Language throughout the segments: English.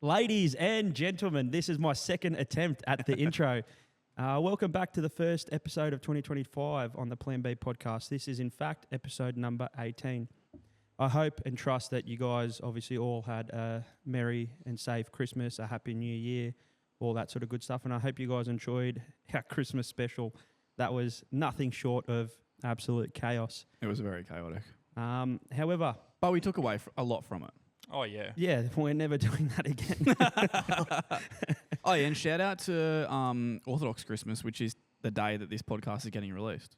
Ladies and gentlemen, this is my second attempt at the intro. Welcome back to the first episode of 2025 on the Plan B podcast. This is, in fact, episode number 18. I hope and trust that you guys obviously all had a merry and safe Christmas, a happy new year, all that sort of good stuff. And I hope you guys enjoyed our Christmas special. That was nothing short of absolute chaos. It was very chaotic. However... But we took away a lot from it. Oh, yeah. Yeah, we're never doing that again. Oh, yeah, and shout out to Orthodox Christmas, which is the day that this podcast is getting released.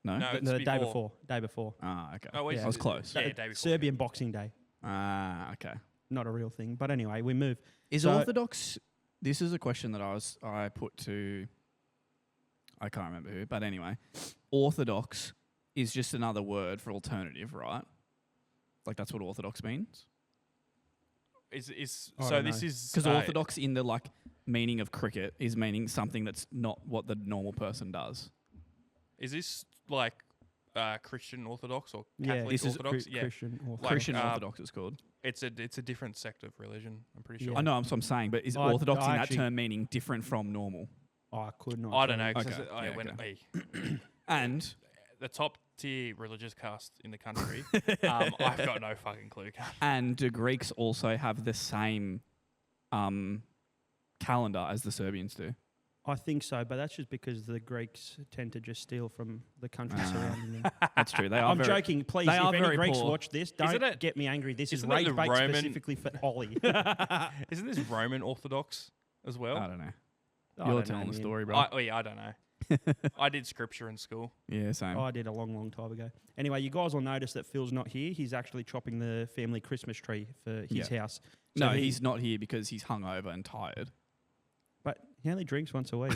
No? No, it's the day before. before. Ah, okay. Oh, wait, Yeah. I was close. Yeah, day before. Serbian Boxing Day. Ah, okay. Not a real thing. But anyway, we move. Is So- Orthodox... This is a question that I put to... I can't remember who, but anyway. Orthodox is just another word for alternative, right? Like, that's what Orthodox means? I This don't know. is... Because Orthodox in the, like, meaning of cricket is meaning something that's not what the normal person does. Is this like Christian Orthodox or Yeah, Catholic this is Orthodox? Yeah. Christian. Or Like, Christian Orthodox is called. It's a different sect of religion, I'm pretty sure. Yeah. I know, that's what I'm saying, but is I Orthodox in that actually- term meaning different from normal? I could not. I don't tell know. you. 'Cause Okay. I Yeah, went, okay. hey, And the top tier religious caste in the country, I've got no fucking clue. do Greeks also have the same calendar as the Serbians do? I think so, but that's just because the Greeks tend to just steal from the countries surrounding them. That's true. They are I'm very, joking. Please, they if are any very Greeks poor. watch this, don't it- get me angry. This is isn't it rage the bait Roman- specifically for Ollie. Isn't this Roman Orthodox as well? I don't know. I You're don't know, telling the man. story, bro. I don't know. I did scripture in school. Yeah, same. Oh, I did a long, long time ago. Anyway, you guys will notice that Phil's not here. He's actually chopping the family Christmas tree for his house. So No, he's not here because he's hungover and tired. But he only drinks once a week.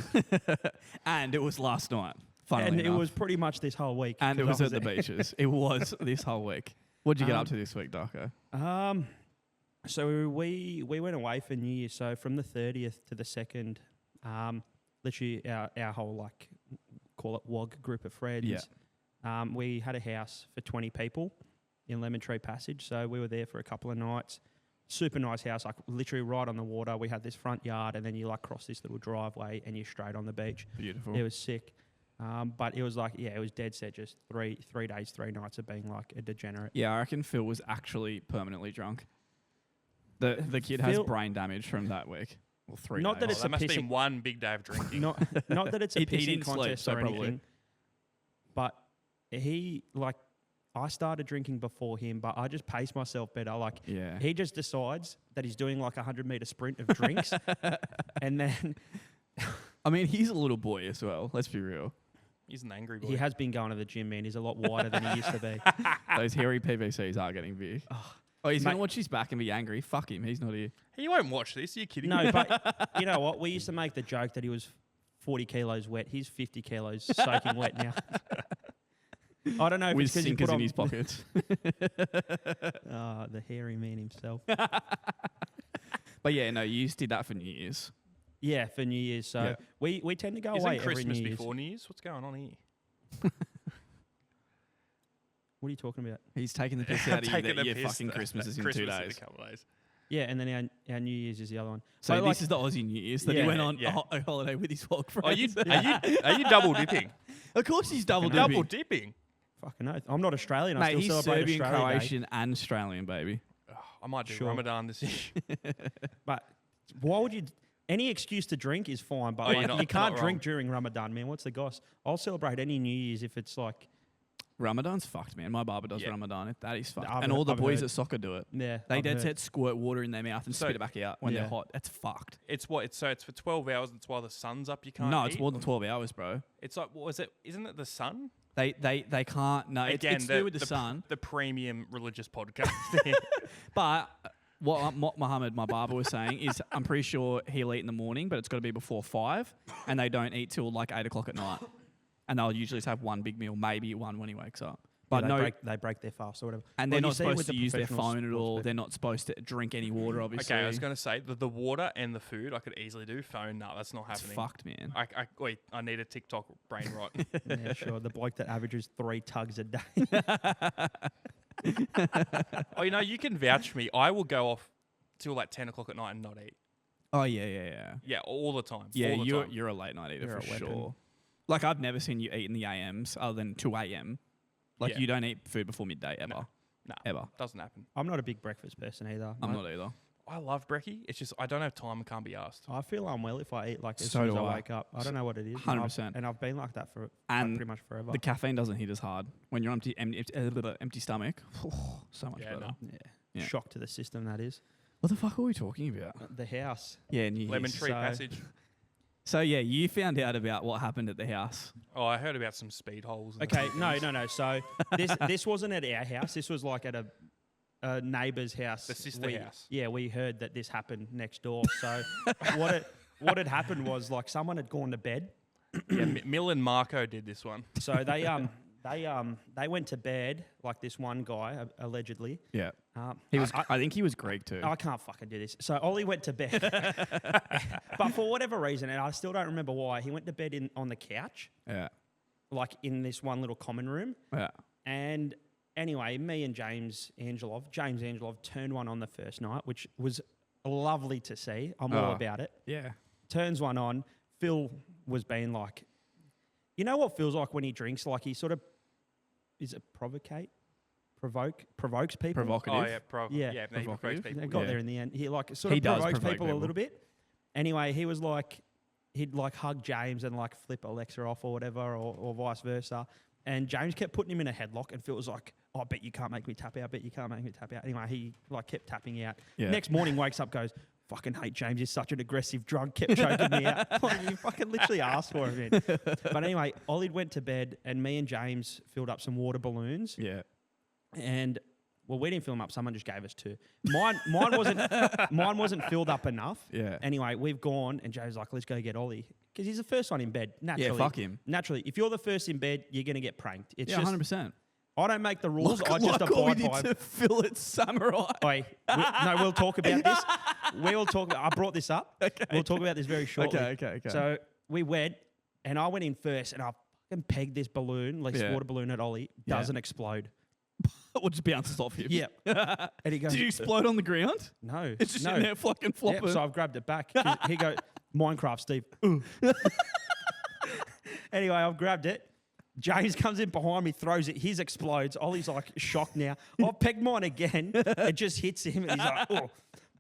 And it was last night. Funnily And it enough. was pretty much this whole week. And it 'cause was I at the there. beaches. It was this whole week. What did you get Um, up to this week, Darko? So we went away for New Year. So from the 30th to the 2nd, literally our whole, like, call it WOG group of friends, we had a house for 20 people in Lemon Tree Passage. So we were there for a couple of nights. Super nice house, like literally right on the water. We had this front yard, and then you like cross this little driveway and you're straight on the beach. Beautiful. It was sick. But it was like, it was dead set, just three days, 3 nights of being like a degenerate. Yeah, I reckon Phil was actually permanently drunk. The kid has Phil- brain damage from that week. Well, 3 Not days. that it's There a must have pissing- been one big day of drinking. Not that it's a He pissing didn't sleep, contest so or probably. anything, but I started drinking before him, but I just paced myself better. Like, Yeah. he just decides that he's doing like a 100-meter sprint of drinks, and then I mean, he's a little boy as well. Let's be real. He's an angry boy. he has been going to the gym, man. He's a lot wider than he used to be. Those hairy PVCs are getting big. Oh, he's going Mate- to watch his back and be angry. Fuck him. He's not here. He won't watch this. Are you kidding me? No, but you know what? We used to make the joke that he was 40 kilos wet. He's 50 kilos soaking wet now. I don't know if With it's because he sinkers put in on his pockets. the hairy man himself. But yeah, no, you just did that for New Year's. Yeah, for New Year's. So Yeah. we tend to go Isn't away every Christmas New Year's. before New Year's? What's going on here? What are you talking about? He's taking the piss out of you Taking that the your piss fucking that- Christmas is in Christmas 2 in days. a couple of days. Yeah, and then our New Year's is the other one. So But, this like, is the Aussie New Year's that he Yeah, went on yeah. a holiday with his vlog friends. Are you double dipping? Of course he's double Fucking dipping. Double dipping. fucking oath. I'm not Australian. I Mate, still he's celebrate Serbian, Australia Day. Croatian and Australian, baby. I might do Sure. Ramadan this year. But why would you? Any excuse to drink is fine, but Oh, you're like, not- you can't not drink wrong. during Ramadan, man. What's the goss? I'll celebrate any New Year's if it's like, Ramadan's fucked, man. My barber does Yeah. Ramadan. That is fucked. I've And all the I've boys heard. at soccer do it. yeah. They I've dead heard. set squirt water in their mouth and So- spit it back out when Yeah. they're hot. That's fucked. It's for 12 hours. It's while the sun's up. You can't. No, it's eat? more than 12 hours, bro. It's like what was it? Isn't it the sun? They can't. No, Again, it's to do with the sun. The premium religious podcast. But what Mohammed, my barber, was saying is I'm pretty sure he'll eat in the morning, but it's got to be before 5, and they don't eat till like 8 o'clock at night. And they'll usually just have one big meal, maybe one when he wakes up. But Yeah, no, they break their fast or whatever. and Well, they're you not see it supposed with to the use their professional phone at sports all. people. They're not supposed to drink any water, obviously. Okay, I was going to say the water and the food I could easily do. Phone, no, that's not It's happening. fucked, man. I need a TikTok brain rot. Yeah, sure. The bloke that averages 3 tugs a day. Oh, you can vouch for me. I will go off till like 10 o'clock at night and not eat. Oh yeah. Yeah, all the time. Yeah, all the time. you're a late night eater You're for a weapon. sure. Like I've never seen you eat in the AMs other than 2 a.m. Like Yeah. you don't eat food before midday ever. No, Ever. doesn't happen. I'm not a big breakfast person either. I'm not either. I love brekkie. It's just I don't have time and can't be asked. I feel unwell if I eat like as So soon as do I I. wake up. I don't know what it is. 100%. And I've been like that for And pretty much forever. The caffeine doesn't hit as hard when you're empty stomach. So much Yeah, better. no. Yeah. Shock to the system, that is. What the fuck are we talking about? The house. Yeah, New Lemon Year's. Tree So- Passage. So yeah, you found out about what happened at the house. Oh, I heard about some speed holes. and Okay, things. no. So this wasn't at our house. This was like at a neighbour's house. The sister house. Yeah, we heard that this happened next door. So what had happened was like someone had gone to bed. Yeah, Mill and Marco did this one. So they went to bed, like this one guy allegedly. Yeah. He I think he was Greek too. I can't fucking do this. So Ollie went to bed, but for whatever reason, and I still don't remember why, he went to bed on the couch, Yeah. like in this one little common room. Yeah. And anyway, me and James Angelov turned one on the first night, which was lovely to see. I'm all Oh. about it. Yeah. Turns one on. Phil was being like, you know what Phil's like when he drinks? Like he sort of, is it provokes people? Provocative. Oh, yeah. Yeah. Yeah, no, he provokes Provocative. people. They got Yeah. there in the end. He like sort He of does provokes provoke people a people. little bit. Anyway, he was like, he'd like hug James and like flip Alexa off or whatever, or vice versa. And James kept putting him in a headlock, and Phil was like, oh, I bet you can't make me tap out. I bet you can't make me tap out. Anyway, he like kept tapping out. Yeah. Next morning, wakes up, goes, fucking hate James. He's such an aggressive drunk. Kept choking me out. Like, you fucking literally asked for it, man. But anyway, Ollie went to bed, and me and James filled up some water balloons. Yeah. And well, we didn't fill them up. Someone just gave us 2. Mine wasn't filled up enough. Yeah. Anyway, we've gone, and Joe's like, let's go get Ollie. Because he's the first one in bed, naturally. Yeah, fuck him. Naturally, if you're the first in bed, you're going to get pranked. It's Yeah, just, 100%. I don't make the rules. I just like what we abide did by to them. Phil at Samurai. Oi, no, we'll talk about this. We'll talk. I brought this up. Okay. We'll talk about this very shortly. Okay. So we went, and I went in first, and I fucking pegged this balloon, like this Yeah. water balloon at Ollie. Yeah. Doesn't explode. Or just bounces off him. Yeah. And he goes, Did you explode on the ground? no. It's just no. in there fucking flopping. Yeah, so I've grabbed it back. He goes, Minecraft, Steve. Anyway, I've grabbed it. James comes in behind me, throws it. His explodes. Ollie's like shocked now. I've pegged mine again. It just hits him, and he's like, oh.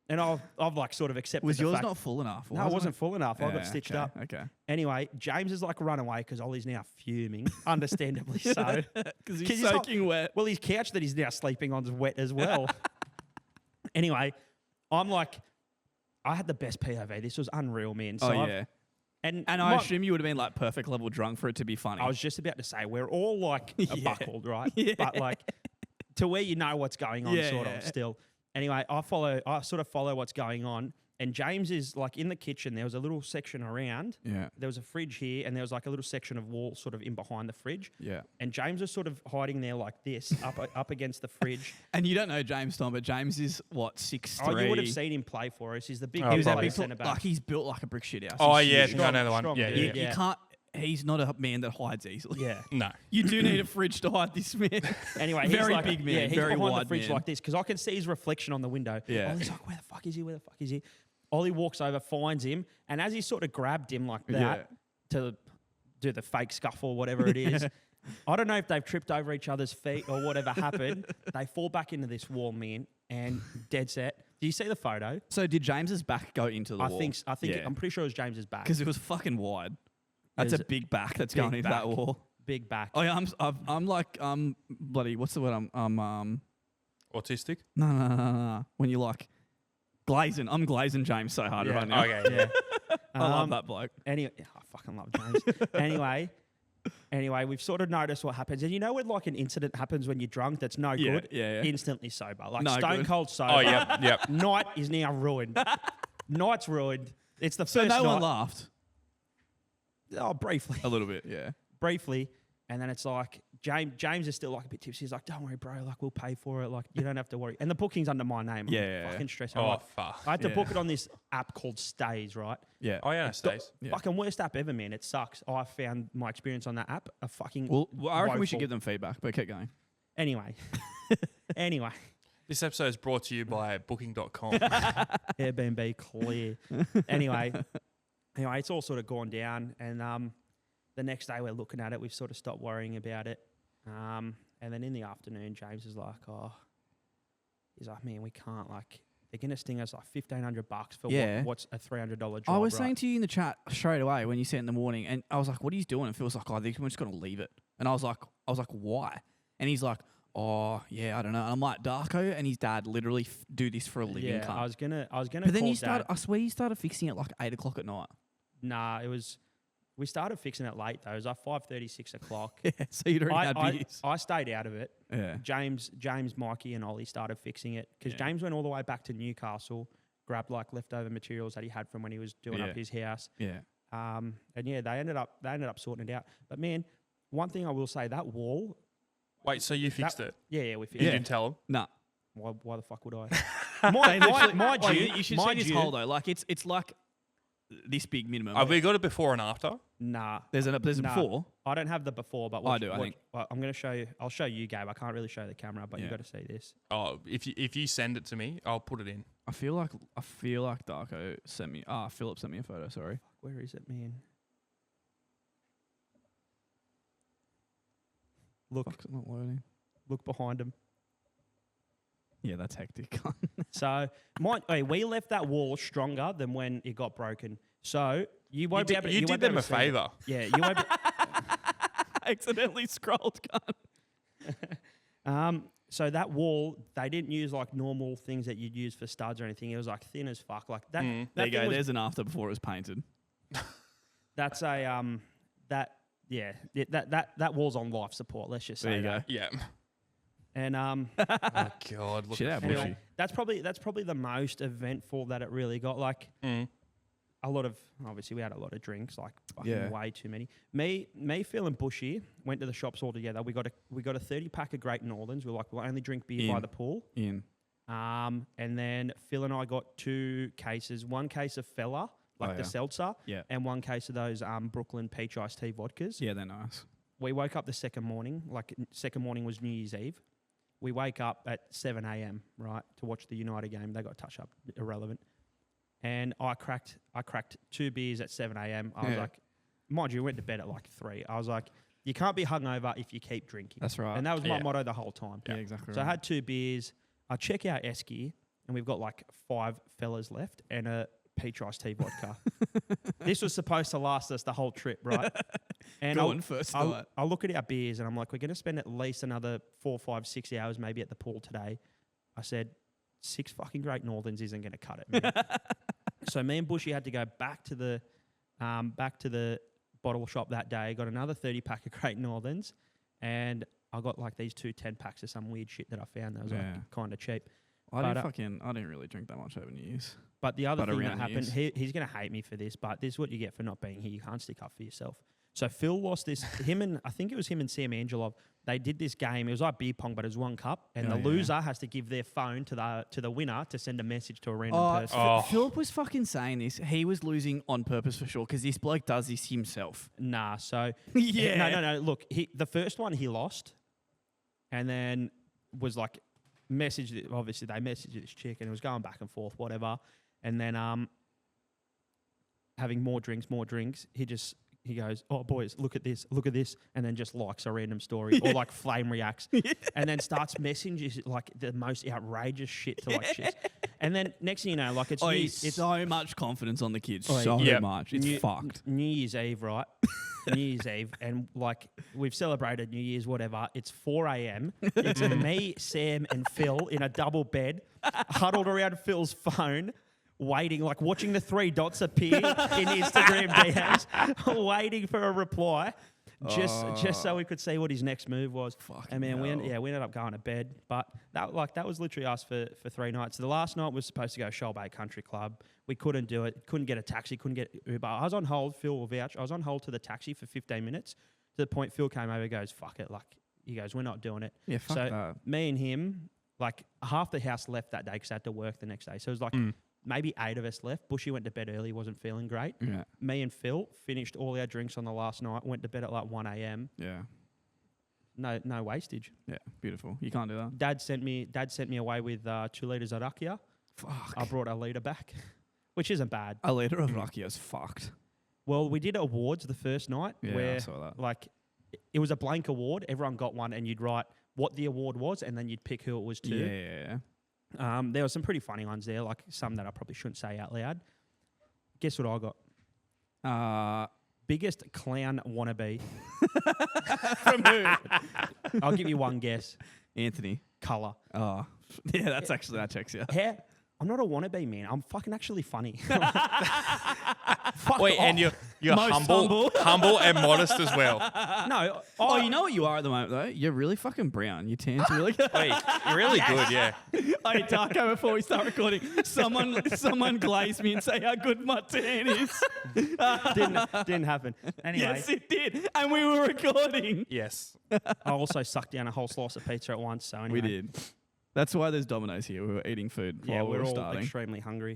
And I've like sort of accepted was the yours fact. not full enough? No, it wasn't full enough. I Yeah, got stitched okay, up. Okay. Anyway, James has like run away because Ollie's now fuming, understandably so. Because 'Cause he's not- soaking wet. Well, his couch that he's now sleeping on is wet as well. Anyway, I'm like, I had the best POV. This was unreal, man. So Oh, I've- yeah. And And I assume you would have been like perfect level drunk for it to be funny. I was just about to say, we're all like Yeah. buckled, right? Yeah. But like to where you know what's going on, Yeah, sort yeah. of still. Anyway, I sort of follow what's going on. And James is like in the kitchen. There was a little section around. Yeah. There was a fridge here, and there was like a little section of wall sort of in behind the fridge. Yeah. And James was sort of hiding there like this, up against the fridge. And you don't know James Tom, but James is what, 6'3"? Oh, you would have seen him play for us. He's the big Oh, He was that probably. big, centre back. like he's built like a brick shit house. Oh, He's yeah. huge. No, the one. strong Yeah, dude. yeah, You yeah. can't. He's not a man that hides easily. Yeah. No. You do need a fridge to hide this man. Anyway, Very he's like, big man, Yeah, he's very behind wide the fridge man. like this because I can see his reflection on the window. Yeah. Ollie's like, where the fuck is he? Where the fuck is he? Ollie walks over, finds him, and as he sort of grabbed him like that to do the fake scuffle or whatever it is, I don't know if they've tripped over each other's feet or whatever happened. They fall back into this wall, man, and dead set. Do you see the photo? So did James's back go into the I wall? think Yeah. I'm pretty sure it was James's back. Because it was fucking wide. That's There's a big back that's big going into that back. wall. Big back. Oh yeah, I'm like bloody what's the word? Autistic? No. When you like glazing, I'm glazing James so hard Yeah. right now. Okay. Yeah. I love that bloke. Anyway, I fucking love James. Anyway, we've sort of noticed what happens. And you know when like an incident happens when you're drunk that's no Yeah, good? yeah. Instantly sober. Like No stone good. cold sober. Oh, yep. Yep. Night is now ruined. Night's ruined. It's the So first no night. one laughed. Oh, briefly. A little bit, yeah. Briefly. And then it's like, James is still like a bit tipsy. He's like, don't worry, bro. Like, we'll pay for it. Like, you don't have to worry. And the booking's under my name. I'm Yeah. fucking stressed. I'm Oh, like, fuck. I had to Yeah. book it on this app called Stays, right? Yeah. Oh, yeah, no, stays. Yeah. Fucking worst app ever, man. It sucks. I found my experience on that app a fucking Well, I reckon we should woeful. give them feedback, but keep going. Anyway. This episode is brought to you by Booking.com. Airbnb clear. Anyway, it's all sort of gone down, and the next day we're looking at it. We've sort of stopped worrying about it, and then in the afternoon, James is like, he's like, man, we can't they're gonna sting us like $1,500 for what's a $300 job. I was saying to you in the chat straight away when you said in the morning, and I was like, "What are you doing?" And Phil's like, "Oh, we're just gonna leave it." And I was like, "Why?" And he's like, "Oh, yeah, I don't know." And I'm like, "Darko and his dad literally do this for a living." Yeah, cunt. I was gonna. But then call you started. Dad. I swear you started fixing it like 8 o'clock at night. Nah, it was. We started fixing it late though. It was like 5:30, 6 o'clock. Yeah, so you'd already had beers. I stayed out of it. Yeah. James, Mikey, and Ollie started fixing it because James went all the way back to Newcastle, grabbed like leftover materials that he had from when he was doing up his house. Yeah. And they ended up sorting it out. But man, one thing I will say, that wall. Wait, so you fixed it? Yeah, we fixed You it. didn't tell him? Nah. Why the fuck would I? Mind you, you should see this hole though. Like it's like this big minimum. Have we got it before and after? Nah. There's a before. I don't have the before, but I do. I think I'm going to show you. I'll show you, Gabe. I can't really show the camera, but you got to see this. Oh, if you send it to me, I'll put it in. I feel like Darko sent me. Philip sent me a photo. Sorry. Where is it, man? Look. Fuck's it not loading. Look behind him. Yeah, that's hectic. So, we left that wall stronger than when it got broken. So you won't be able to. You did them a favour. Yeah, you won't. Accidentally scrolled, gun. So that wall, they didn't use like normal things that you'd use for studs or anything. It was like thin as fuck. Like that. There you go. There's an after before it was painted. That's a that wall's on life support. Let's just say there you that. go. Yeah. And oh God, look shit out, anyway, that's probably the most eventful that it really got. Like a lot of, obviously we had a lot of drinks, like fucking way too many. Me, Phil and Bushy went to the shops all together. We got a 30-pack of Great Northerns. We'll only drink beer by the pool. And then Phil and I got 2 cases. 1 case of Fella, the seltzer, and 1 case of those Brooklyn peach iced tea vodkas. Yeah, they're nice. We woke up the second morning. Second morning was New Year's Eve. We wake up at 7 a.m., right, to watch the United game. They got touch up, irrelevant. And I cracked 2 beers at 7 a.m. I was like, mind you, we went to bed at like 3. I was like, you can't be hungover if you keep drinking. That's right. And that was my motto the whole time. Yeah, exactly. So I had 2 beers. I check out Esky, and we've got like 5 fellas left and a peach iced tea vodka. This was supposed to last us the whole trip, right? And I'll look at our beers and I'm like, we're going to spend at least another 4, 5, 6 hours maybe at the pool today. I said, 6 fucking Great Northerns isn't going to cut it, man. So me and Bushy had to go back to the bottle shop that day, got another 30-pack of Great Northerns, and I got like these 2 10-packs of some weird shit that I found that was like kind of cheap. I didn't really drink that much over New Year's. But the other thing that happened, he's going to hate me for this, but this is what you get for not being here. You can't stick up for yourself. So Phil lost this. I think it was him and Sam Angelov. They did this game. It was like beer pong, but it was 1 cup, and the loser has to give their phone to the winner to send a message to a random person. Philip was fucking saying this. He was losing on purpose for sure because this bloke does this himself. Nah. So yeah. No. Look, the first one he lost, and then was like messaged. Obviously, they messaged this chick, and it was going back and forth, whatever. And then having more drinks. He goes, oh, boys, look at this, and then just likes a random story or like flame reacts and then starts messaging like the most outrageous shit to like shit. And then next thing you know, like it's so much confidence on the kids. Much. It's fucked. New Year's Eve, right? New Year's Eve. And like we've celebrated New Year's, whatever. It's 4 a.m. It's me, Sam, and Phil in a double bed, huddled around Phil's phone, waiting, like watching the 3 dots appear in Instagram DMs, waiting for a reply, just so we could see what his next move was. And man, we ended up going to bed. But that was literally us for 3 nights. The last night was supposed to go Shoal Bay Country Club. We couldn't do it. Couldn't get a taxi. Couldn't get Uber. I was on hold. Phil will vouch. I was on hold to the taxi for 15 minutes. To the point Phil came over, goes, "Fuck it." Like he goes, "We're not doing it." Yeah, fuck that. Me and him, like half the house left that day because I had to work the next day. So it was like. Maybe 8 of us left. Bushy went to bed early, wasn't feeling great. Yeah. Me and Phil finished all our drinks on the last night, went to bed at like 1 a.m. Yeah. no wastage. Yeah, beautiful. You can't do that. Dad sent me away with 2 liters of rakia. Fuck. I brought a liter back, which isn't bad. A liter of Rakia's fucked. Well, we did awards the first night Yeah, I where saw that. like it was a blank award. Everyone got one, and you'd write what the award was, and then you'd pick who it was to. Yeah. There were some pretty funny ones there, like some that I probably shouldn't say out loud. Guess what I got? Biggest clown wannabe. From who? I'll give you one guess. Anthony. Colour. Oh, yeah, that checks you. Hair. I'm not a wannabe, man. I'm fucking actually funny. Fuck Wait, off. and you're Most humble and modest as well. No. Oh, you know what you are at the moment, though? You're really fucking brown. Your tan's really good. Wait, you're really good, yeah. Hey, Darko, before we start recording, someone glazed me and say how good my tan is. Didn't happen. Anyway, Yes, it did. And we were recording. Yes. I also sucked down a whole slice of pizza at once. So anyway. We did. That's why there's Domino's here. We were eating food Yeah, while we we're were all starting. extremely hungry.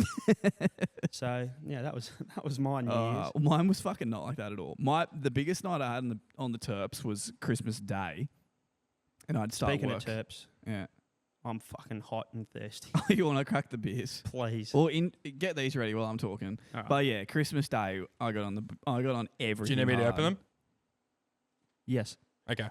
So yeah, that was my New Year's. Mine was fucking not like that at all. The biggest night I had on the Terps was Christmas Day, and I'd start Speaking work. of Terps, Yeah. I'm fucking hot and thirsty. You want to crack the beers? Please. Or get these ready while I'm talking. All right. But yeah, Christmas Day, I got on everything. Do you need me to hard. open them? Yes. Okay.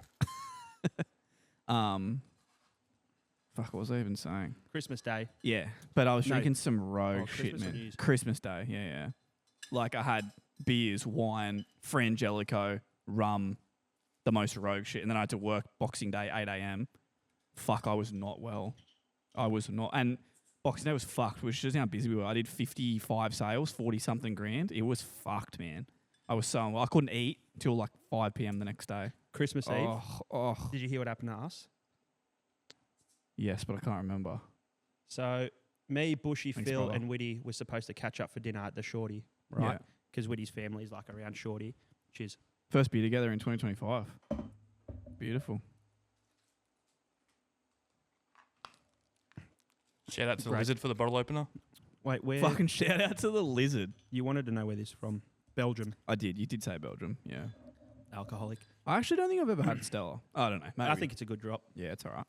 Fuck, what was I even saying? Christmas Day. Yeah, but I was No. drinking some rogue shit, Christmas or New man. Year's? Christmas Day, yeah. Like I had beers, wine, Frangelico, rum, the most rogue shit, and then I had to work Boxing Day, 8 a.m. Fuck, I was not well. I was not, and Boxing Day was fucked, which is how busy we were. I did 55 sales, 40-something grand. It was fucked, man. I was so unwell. I couldn't eat till like 5 p.m. the next day. Christmas Eve. Oh. Did you hear what happened to us? Yes, but I can't remember. So me, Bushy, Thanks, Phil, brother. and Whitty were supposed to catch up for dinner at the Shorty, right? Yeah. Because Whitty's family is like around Shorty. Cheers. First beer together in 2025. Beautiful. Shout out to the Great. lizard for the bottle opener. Wait, where? Fucking shout out to the lizard. You wanted to know where this is from? Belgium. I did. You did say Belgium. Yeah. Alcoholic. I actually don't think I've ever had Stella. I don't know. Maybe. I think it's a good drop. Yeah, it's all right.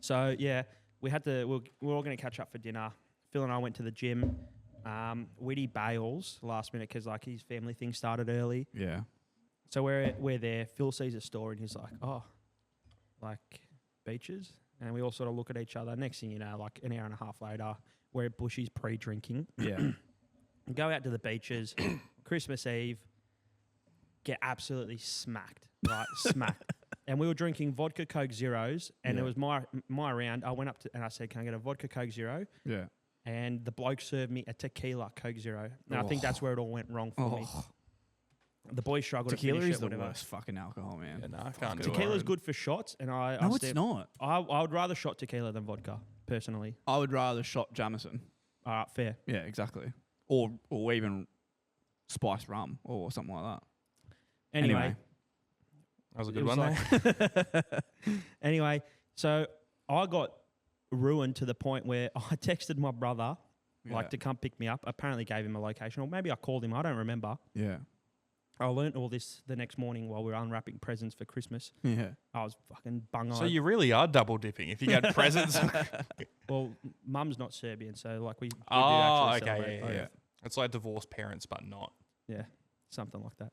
So yeah, we were all going to catch up for dinner. Phil and I went to the gym. Whitty bails last minute because like his family thing started early. Yeah. So we're there. Phil sees a store and he's like, oh, like beaches. And we all sort of look at each other. Next thing you know, like an hour and a half later, we're at Bushy's pre-drinking. Yeah. Go out to the beaches. Christmas Eve. Get absolutely smacked. Right, smacked. And we were drinking vodka Coke Zeros, and Yeah. it was my round. I went up to and I said, "Can I get a vodka Coke Zero?" Yeah. And the bloke served me a tequila Coke Zero. And I think that's where it all went wrong for me. Oh, The boys struggled to tequila finish is it, the whatever. worst fucking alcohol, man. Yeah, no, I can't do it. Tequila's good for shots, and I No, it's not. I would rather shot tequila than vodka, personally. I would rather shot Jameson. All right, fair. Yeah, exactly. Or even spiced rum or something like that. Anyway. That was a It good was one there. Anyway, so I got ruined to the point where I texted my brother, like, to come pick me up. Apparently gave him a location, or maybe I called him. I don't remember. Yeah. I learnt all this the next morning while we were unwrapping presents for Christmas. Yeah. I was fucking bung-eyed. So you really are double dipping if you get presents. Well, Mum's not Serbian, so like we do Oh, actually okay, celebrate. yeah. It's like divorced parents, but not. Yeah, something like that.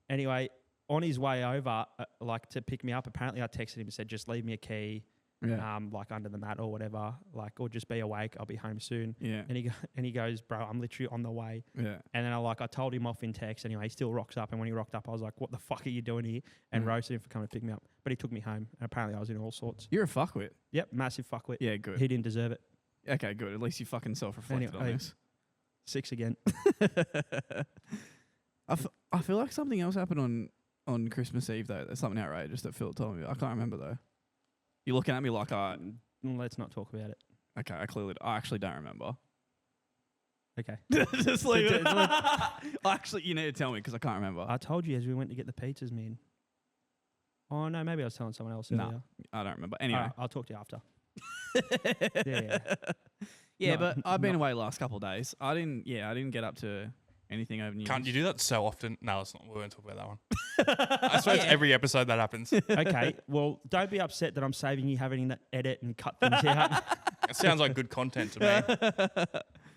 Anyway, on his way over, like to pick me up, apparently I texted him and said, just leave me a key, Yeah. like under the mat or whatever, like, or just be awake. I'll be home soon. Yeah. And he goes, bro, I'm literally on the way. Yeah. And then I told him off in text. Anyway, he still rocks up. And when he rocked up, I was like, what the fuck are you doing here? And roasted him for coming to pick me up. But he took me home. And apparently I was in all sorts. You're a fuckwit. Yep, massive fuckwit. Yeah, good. He didn't deserve it. Okay, good. At least you fucking self-reflected Anyway, on this. 6 again. I feel like something else happened on Christmas Eve, though. There's something outrageous that Phil told me. I can't remember, though. You're looking at me like Let's not talk about it. okay, I actually don't remember. Okay. Just leave it. Actually, you need to tell me because I can't remember. I told you as we went to get the pizzas, man. Oh, no, maybe I was telling someone else No. earlier. I don't remember. Anyway. All right, I'll talk to you after. Yeah. Yeah, No, but I've been not- away last couple of days. I didn't get up to anything over New Can't you Year's. do that so often? No, it's not. We won't talk about that one. I swear it's every episode that happens. Okay, well, don't be upset that I'm saving you having to edit and cut things out. It sounds like good content to me.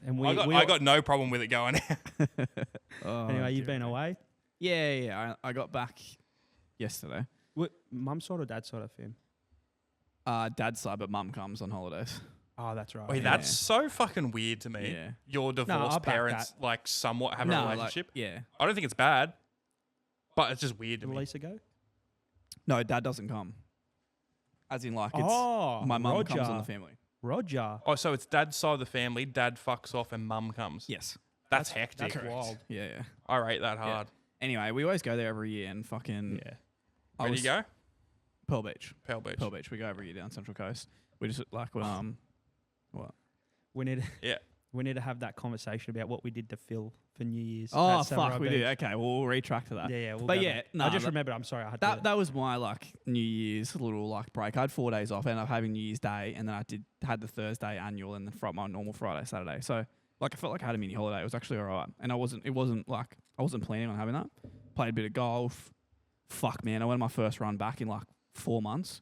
And I got no problem with it going out. Oh, anyway, you've dear been me. away. Yeah. I got back yesterday. Mum's side or dad's side of him? Dad's side, but mum comes on holidays. Oh, that's right. Wait, Yeah. that's so fucking weird to me. Yeah. Your I'll divorced back parents like somewhat have a No, relationship. yeah. I don't think it's bad, but it's just weird to Did me. Lisa go? No, Dad doesn't come. As in, like, it's my mum comes on the family. Roger. Oh, so it's dad's side of the family. Dad fucks off and mum comes. Yes. That's hectic. That's wild. Yeah. I rate that hard. Anyway, we always go there every year and fucking. Yeah. I Where do was- you go? Pearl Beach. Pearl Beach. Pearl Beach. We go every year down Central Coast. We just like what? We need Yeah. we need to have that conversation about what we did to Phil for New Year's. Oh at Samurai fuck, we Beach. do. Okay, we'll retract to that. Yeah. We'll But go yeah, back. no, I just that- remembered. I'm sorry. I had That was my like New Year's little like break. I had 4 days off. I ended up having New Year's Day, and then I had the Thursday annual, and then my normal Friday, Saturday. So like I felt like I had a mini holiday. It was actually alright, and it wasn't like I wasn't planning on having that. Played a bit of golf. Fuck man, I went on my first run back in like 4 months.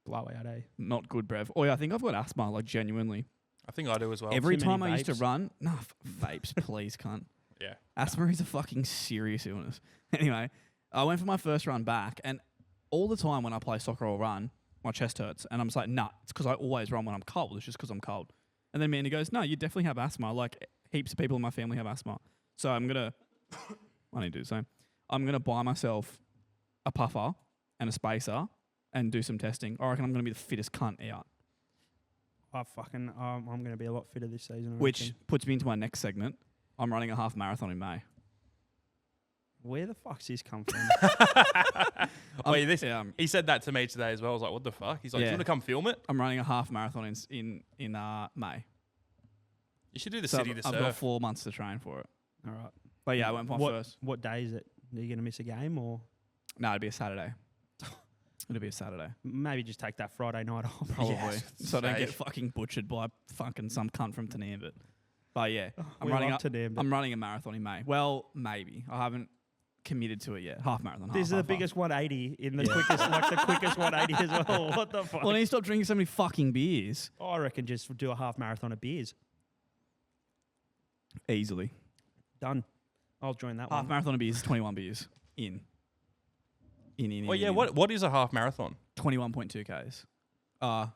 blowout, eh? Not good, Brev. Oh yeah, I think I've got asthma. Like genuinely. I think I do as well. Every Too many time I used to vapes. run, vapes, please, cunt. Yeah. Asthma is a fucking serious illness. Anyway, I went for my first run back, and all the time when I play soccer or run, my chest hurts. And I'm just like, nah, it's because I always run when I'm cold. It's just because I'm cold. And then Mandy goes, no, you definitely have asthma. Like, heaps of people in my family have asthma. So I'm going to, I need to do the same. I'm going to buy myself a puffer and a spacer and do some testing. I reckon I'm going to be the fittest cunt out. I'm going to be a lot fitter this season. I Which reckon. puts me into my next segment. I'm running a half marathon in May. Where the fuck's this come from? Wait, this. Yeah, He said that to me today as well. I was like, what the fuck? He's like, do Yeah. you want to come film it? I'm running a half marathon in May. You should do the So city to I've got surf. 4 months to train for it. All right. But yeah, I went for my first. What day is it? Are you going to miss a game or No, it'd be a Saturday. It'll be a Saturday. maybe just take that Friday night off? Probably. Yes, So I don't get safe. fucking butchered by fucking some cunt from Tanambit. But yeah, I'm We running love up. to them, but I'm running a marathon in May. Well, maybe. I haven't committed to it yet. Half marathon. This is the biggest 180 in the quickest, like the quickest 180 as well. What the fuck? Well, I need to stop drinking so many fucking beers. I reckon just do a half marathon of beers. Easily. Done. I'll join that Half one. marathon of beers is 21 beers. In. Well, yeah, what is a half marathon? 21.2 Ks.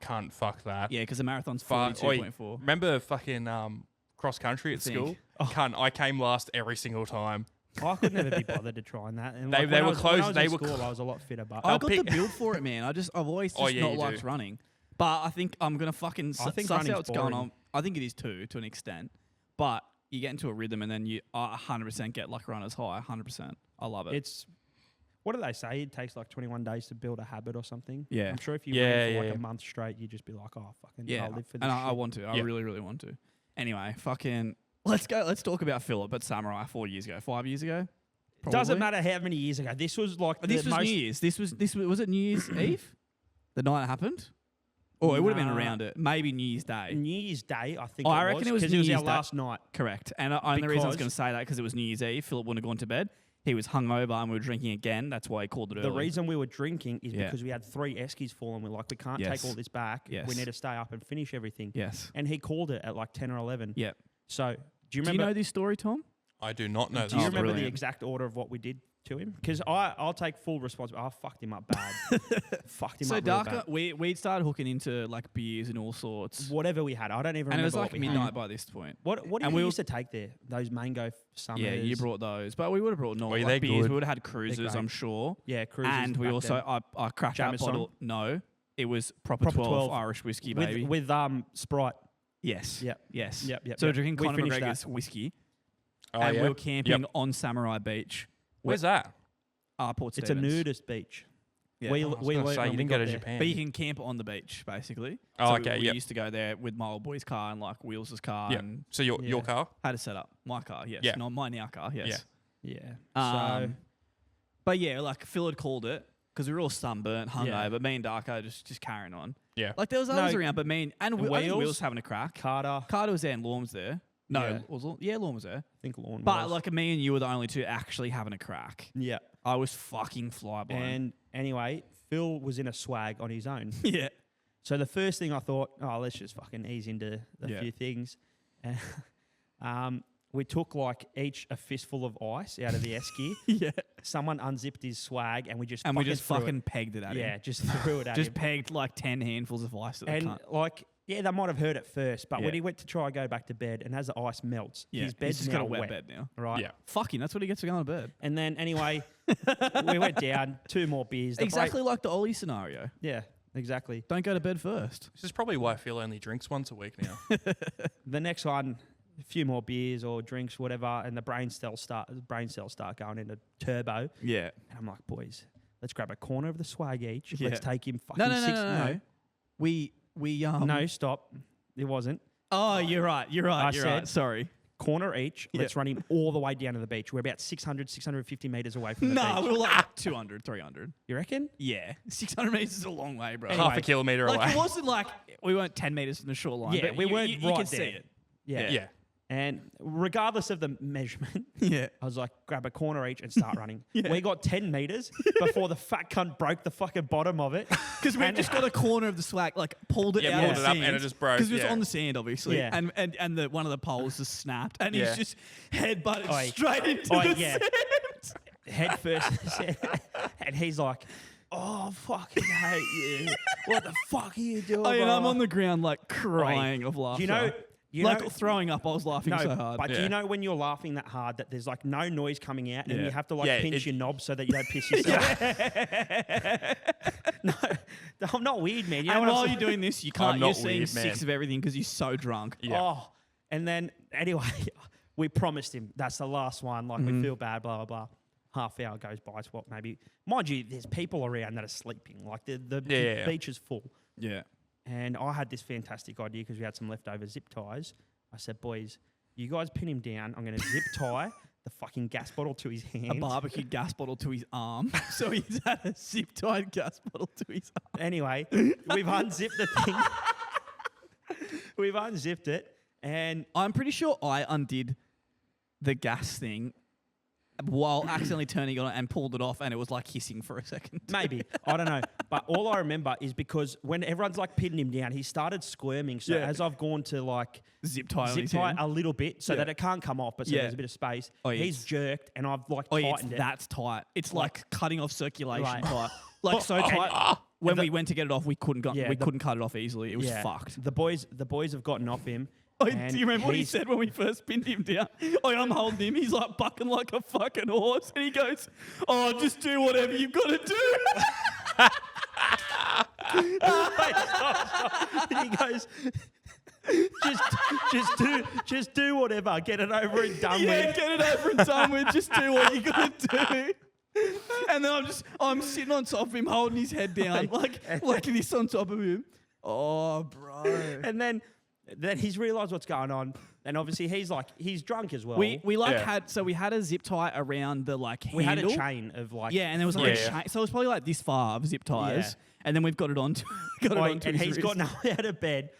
Can't fuck that. Yeah, because the marathon's Fuck. Oi, 42.4. remember fucking cross country at Think. school? Oh. Cunt, I came last every single time. I could never be bothered to trying that. And They- like they when I were was- when I close- was they in were school, cl- I was a lot fitter, but I I'll got pick- the build for it, man. I've always just Oh, yeah, not you liked do. running. But I think I'm gonna fucking I think suss running's out what's going boring. on. I think it is too, to an extent. But you get into a rhythm, and then you 100% get like runners high. 100%. I love it. it's what do they say? It takes like 21 days to build a habit or something. Yeah. I'm sure if you Yeah, ran for like yeah. a month straight, you'd just be like, oh fucking, yeah, I'll live for this. and I shit. want to. I Yeah. really, really want to. Anyway, fucking let's go. Let's talk about Philip at Samurai 4 years ago, 5 years ago. Doesn't Probably. matter how many years ago. This was like This the was most New Year's. This was it New Year's Eve? The night it happened? Or it would have been Nah. around it. Maybe New Year's Day. New Year's Day. I think. Oh, I reckon it was because New it was Year's our Day. last night. Correct. And the reason I was Because- going to say that because it was New Year's Eve, Philip wouldn't have gone to bed. He was hungover and we were drinking again. That's why he called it early. The reason we were drinking is Yeah. because we had 3 Eskies fall and we're like, we can't Yes. take all this back. Yes. We need to stay up and finish everything. Yes. And he called it at like 10 or 11. Yep. So do you Do you remember? know this story, Tom? I do not know do you this. remember the brilliant. exact order of what we did to him? Because I'll take full responsibility. I fucked him up bad. Fucked him So up real Darko, bad. we'd started hooking into like beers and all sorts. Whatever we had, I don't even And it remember was what like we midnight had. by this point. What and did we you were- used to take there? Those mango summers. Yeah, you brought those. But we would have brought normal yeah, like they're beers. good. We would have had cruisers, great. I'm sure. Yeah, cruisers. And we back also, then. I cracked that Jameson? bottle. No, it was proper, Proper 12, 12. Irish whiskey, baby. with Sprite. yes. Yep. Yes. Yep. So we're yep. drinking We Conor finished McGregor's whiskey. Oh, And yeah? we were camping Yep. on Samurai Beach. Where's that? Port It's Stephens. a nudist beach. Yeah. We Oh, I was we gonna learned say, when you we didn't got go to there. Japan. But you can camp on the beach, basically. Oh, so okay, We yep. used to go there with my old boy's car and like Wheels' car Yep. and So your Yeah. car? had a setup. My car, yes. Yeah. Not my now car, yes. Yeah. Um, but yeah, like Phil had called it because we were all sunburnt, hungover. Yeah. But me and Darko just carrying on. Yeah. Like there was others No, around, but me and I think Wheels- Wheels having a crack. Carter. Carter was there and Lorm's there. No, Yeah. Lorne was there. I think Lorne But was. like me and you were the only two actually having a crack. Yeah. I was fucking flyby. And anyway, Phil was in a swag on his own. yeah. So the first thing I thought, let's just fucking ease into a Yeah. few things. We took like each a fistful of ice out of the esky. Yeah. Someone unzipped his swag and we just And we fucking just threw fucking pegged it at it. him. Yeah, just threw it at Just him. pegged like 10 handfuls of ice at the And cunt. like, yeah, they might have heard it first, but Yeah. when he went to try and go back to bed, and as the ice melts, Yeah. his He's bed's just now got a wet wet, bed now. right? Yeah. Fucking, that's what he gets for going to bed. And then anyway, we went down, 2 more beers. The Exactly like the Ollie scenario. yeah, exactly. Don't go to bed first. This is probably why Phil only drinks once a week now. The next one, a few more beers or drinks, whatever, and the brain cells start going into turbo. Yeah. And I'm like, boys, let's grab a corner of the swag each. Yeah. Let's take him fucking No. 6. We No, stop. It wasn't. Oh, you're right. You're right. I You're said- right. Sorry. Corner each. Yeah. Let's run him all the way down to the beach. We're about 600, 650 meters away from the No, beach. we were like 200, 300. You reckon? Yeah. 600 meters is a long way, bro. Anyway. Half a kilometre Like, away. it wasn't like we weren't 10 meters from the shoreline. Yeah, but we weren't you right can see there. it. Yeah. Yeah. And regardless of the measurement, Yeah. I was like, grab a corner each and start running. Yeah. We got 10 meters before the fat cunt broke the fucking bottom of it. Because we just got a corner of the swag, like pulled it Yeah, out pulled of it the up sand. and it just broke, Because it was yeah. on the sand, obviously. Yeah. And the one of the poles just snapped. And Yeah. he's just headbutted Oi. straight into Oi, the yeah. sand. Head first. And he's like, oh, fucking hate you. What the fuck are you doing? And I'm bro?" on the ground, like crying of laughter. You like know, throwing up, I was laughing no, so hard. but do Yeah. you know when you're laughing that hard that there's like no noise coming out and Yeah. you have to like Yeah, pinch it- your knob so that you don't piss yourself? No, I'm not weird, man. You know And what I'm while saying? you're doing this, you I'm can't. You're not seeing weird, 6 man. of everything because you're so drunk. Yeah. Oh, and then anyway, we promised him that's the last one. Like Mm-hmm. we feel bad, blah blah blah. Half hour goes by. It's what maybe, mind you, there's people around that are sleeping. Like the Yeah. beach is full. Yeah. And I had this fantastic idea because we had some leftover zip ties. I said, boys, you guys pin him down. I'm going to zip tie the fucking gas bottle to his hand. A barbecue gas bottle to his arm. So he's had a zip-tied gas bottle to his arm. Anyway, we've unzipped the thing. We've unzipped it. And I'm pretty sure I undid the gas thing while accidentally turning it on and pulled it off, and it was like hissing for a second. maybe, I don't know. But all I remember is because when everyone's like pinning him down, he started squirming. So Yeah. as I've gone to like Zip tie on zip his tie hand. a little bit so Yeah. that it can't come off, but so Yeah. there's a bit of space, Oh, yeah, he's it's- jerked and I've like Oh, yeah, tightened it. that's tight. It's like cutting off circulation Like- tight. Like so tight. When the- we went to get it off, we couldn't Yeah, we the- couldn't cut it off easily. It was Yeah. fucked. The boys have gotten off him. Oh, and do you remember what he he's- said when we first pinned him down? Oh, I'm holding him. He's like bucking like a fucking horse. And he goes, oh, just do whatever you've got to do. Wait, stop. And he goes, just do whatever. Get it over and done Yeah, with. get it over and done with. Just do what you got to do. And then I'm sitting on top of him, holding his head down, like this on top of him. Oh, bro. And then he's realised what's going on. And obviously he's drunk as well. We like Yeah. we had a zip tie around the like handle. We had a chain of like Yeah, and there was like a Yeah. chain. So it was probably like this far of zip ties. And then we've got it on and he's gotten out of bed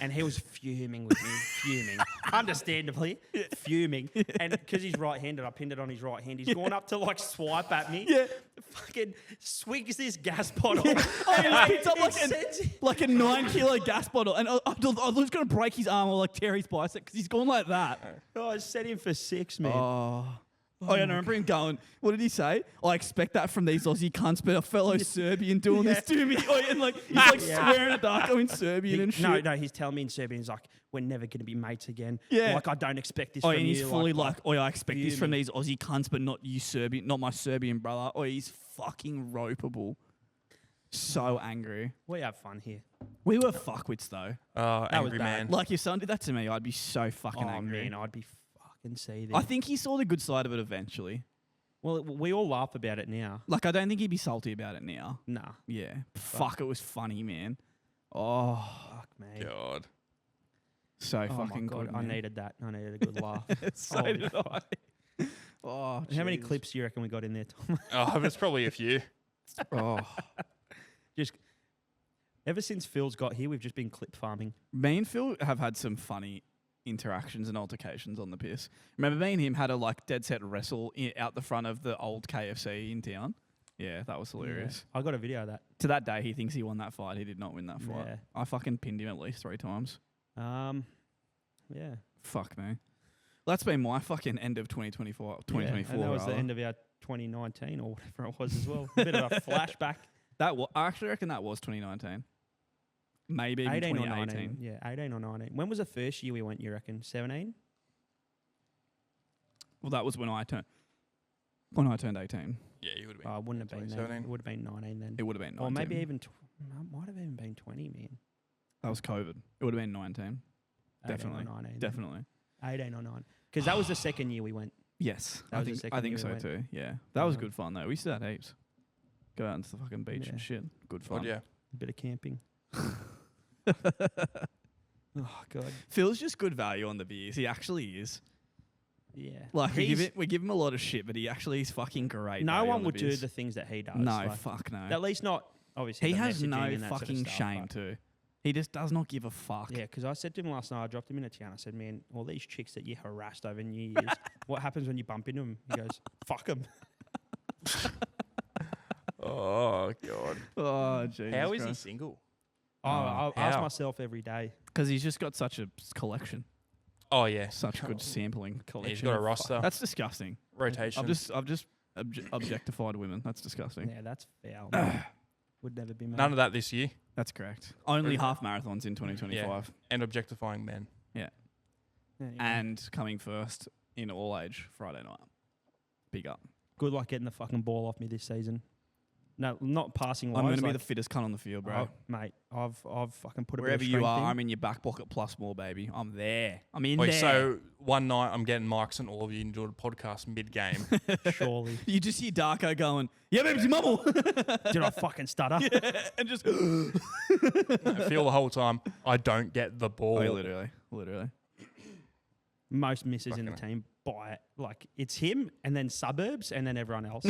and he was fuming with me, fuming. Understandably, fuming. And because he's right-handed, I pinned it on his right hand. He's gone up to like swipe at me. Yeah. Fucking swigs this gas bottle. Oh, yeah, he picked up It like a 9-kilo gas bottle, and I was going to break his arm or like tear his bicep because he's gone like that. Oh, I set him for 6, man. Oh, yeah, I remember him going, what did he say? I expect that from these Aussie cunts, but a fellow Serbian doing this to me. Oh, and like he's like swearing at Darko in Serbian and shit. No, he's telling me in Serbian, he's like, we're never going to be mates again. Yeah. Like, I don't expect this Oh, from and you. he's fully like, oh, yeah, I expect this from fuming. these Aussie cunts, but not you Serbian, not my Serbian brother. Oh, he's fucking ropeable. So angry. We have fun here. We were fuckwits though. Oh, was angry bad. man. Like if someone did that to me, I'd be so fucking Oh, angry. man, I'd be fucking seething. I think he saw the good side of it eventually. Well, we all laugh about it now. Like I don't think he'd be salty about it now. Nah. Yeah. Fuck, it was funny, man. Oh, Fuck, man. God. so Oh, fucking my God. good. I man. needed that. I needed a good laugh. So Oh, did I. Oh, How many jeez. clips do you reckon we got in there, Tom? Oh, there's probably a few. Oh. Just ever since Phil's got here, we've just been clip farming. Me and Phil have had some funny interactions and altercations on the piss. Remember me and him had a like dead set wrestle out the front of the old KFC in town? Yeah, that was hilarious. Yeah. I got a video of that. To that day, he thinks he won that fight. He did not win that fight. Yeah. I fucking pinned him at least 3 times. Yeah. Fuck me. That's been my fucking end of 2024. Yeah, and that was the end of our 2019 or whatever it was as well. A bit of a flashback. I actually reckon that was 2019. Maybe even 18 or 2018. 19. Yeah, 18 or 19. When was the first year we went, you reckon? 17? Well, that was when I turned 18. Yeah, you would have been. Oh, it wouldn't have been then. 2017. It would have been 19 then. It would have been 19. Or maybe even, might have even been 20, man. That was COVID. It would have been 19. 18 Definitely. Or 19 then. Definitely. 18 or 9. Because that was the second year we went. Yes. That was the I second think year so we went. too. Yeah. That was good fun though. We used to have heaps. Go out into the fucking beach Yeah. and shit. Good fun. God, yeah. A bit of camping. Oh, God. Phil's just good value on the beers. He actually is. Yeah. Like we give him a lot of shit, but he actually is fucking great. No value one on the would do beers. the things that he does. No, like, fuck no. At least not, obviously. He the has messaging no and that sort of fucking stuff, shame but- too. He just does not give a fuck. Yeah, because I said to him last night, I dropped him in a town. I said, man, all these chicks that you harassed over New Year's, what happens when you bump into them? He goes, fuck them. Oh, God. Oh, Jesus. How is he single? I ask How? myself every day. Because he's just got such a collection, Oh, yeah. such good sampling collection. He's got a of- roster. That's disgusting. Rotation. I've just objectified women. That's disgusting. Yeah, that's foul. man. Would never be made. None of that this year. That's correct. Only half marathons in 2025. And objectifying men. Anyway, And coming first in all age Friday night. Big up. good luck getting the fucking ball off me this season. No, not passing I'm wise. going to be like, the fittest cunt on the field, bro. mate, I've fucking put a Wherever bit of you strength are, in. I'm in your back pocket plus more, baby. I'm there. I'm in Wait, there. so one night I'm getting mics and all of you and doing a podcast mid-game. Surely. You just hear Darko going, yeah, baby, mumble. Did I fucking stutter? And just... I feel the whole time I don't get the ball. Oh, literally. Most misses in the Fucking team by it. Like, it's him and then suburbs and then everyone else.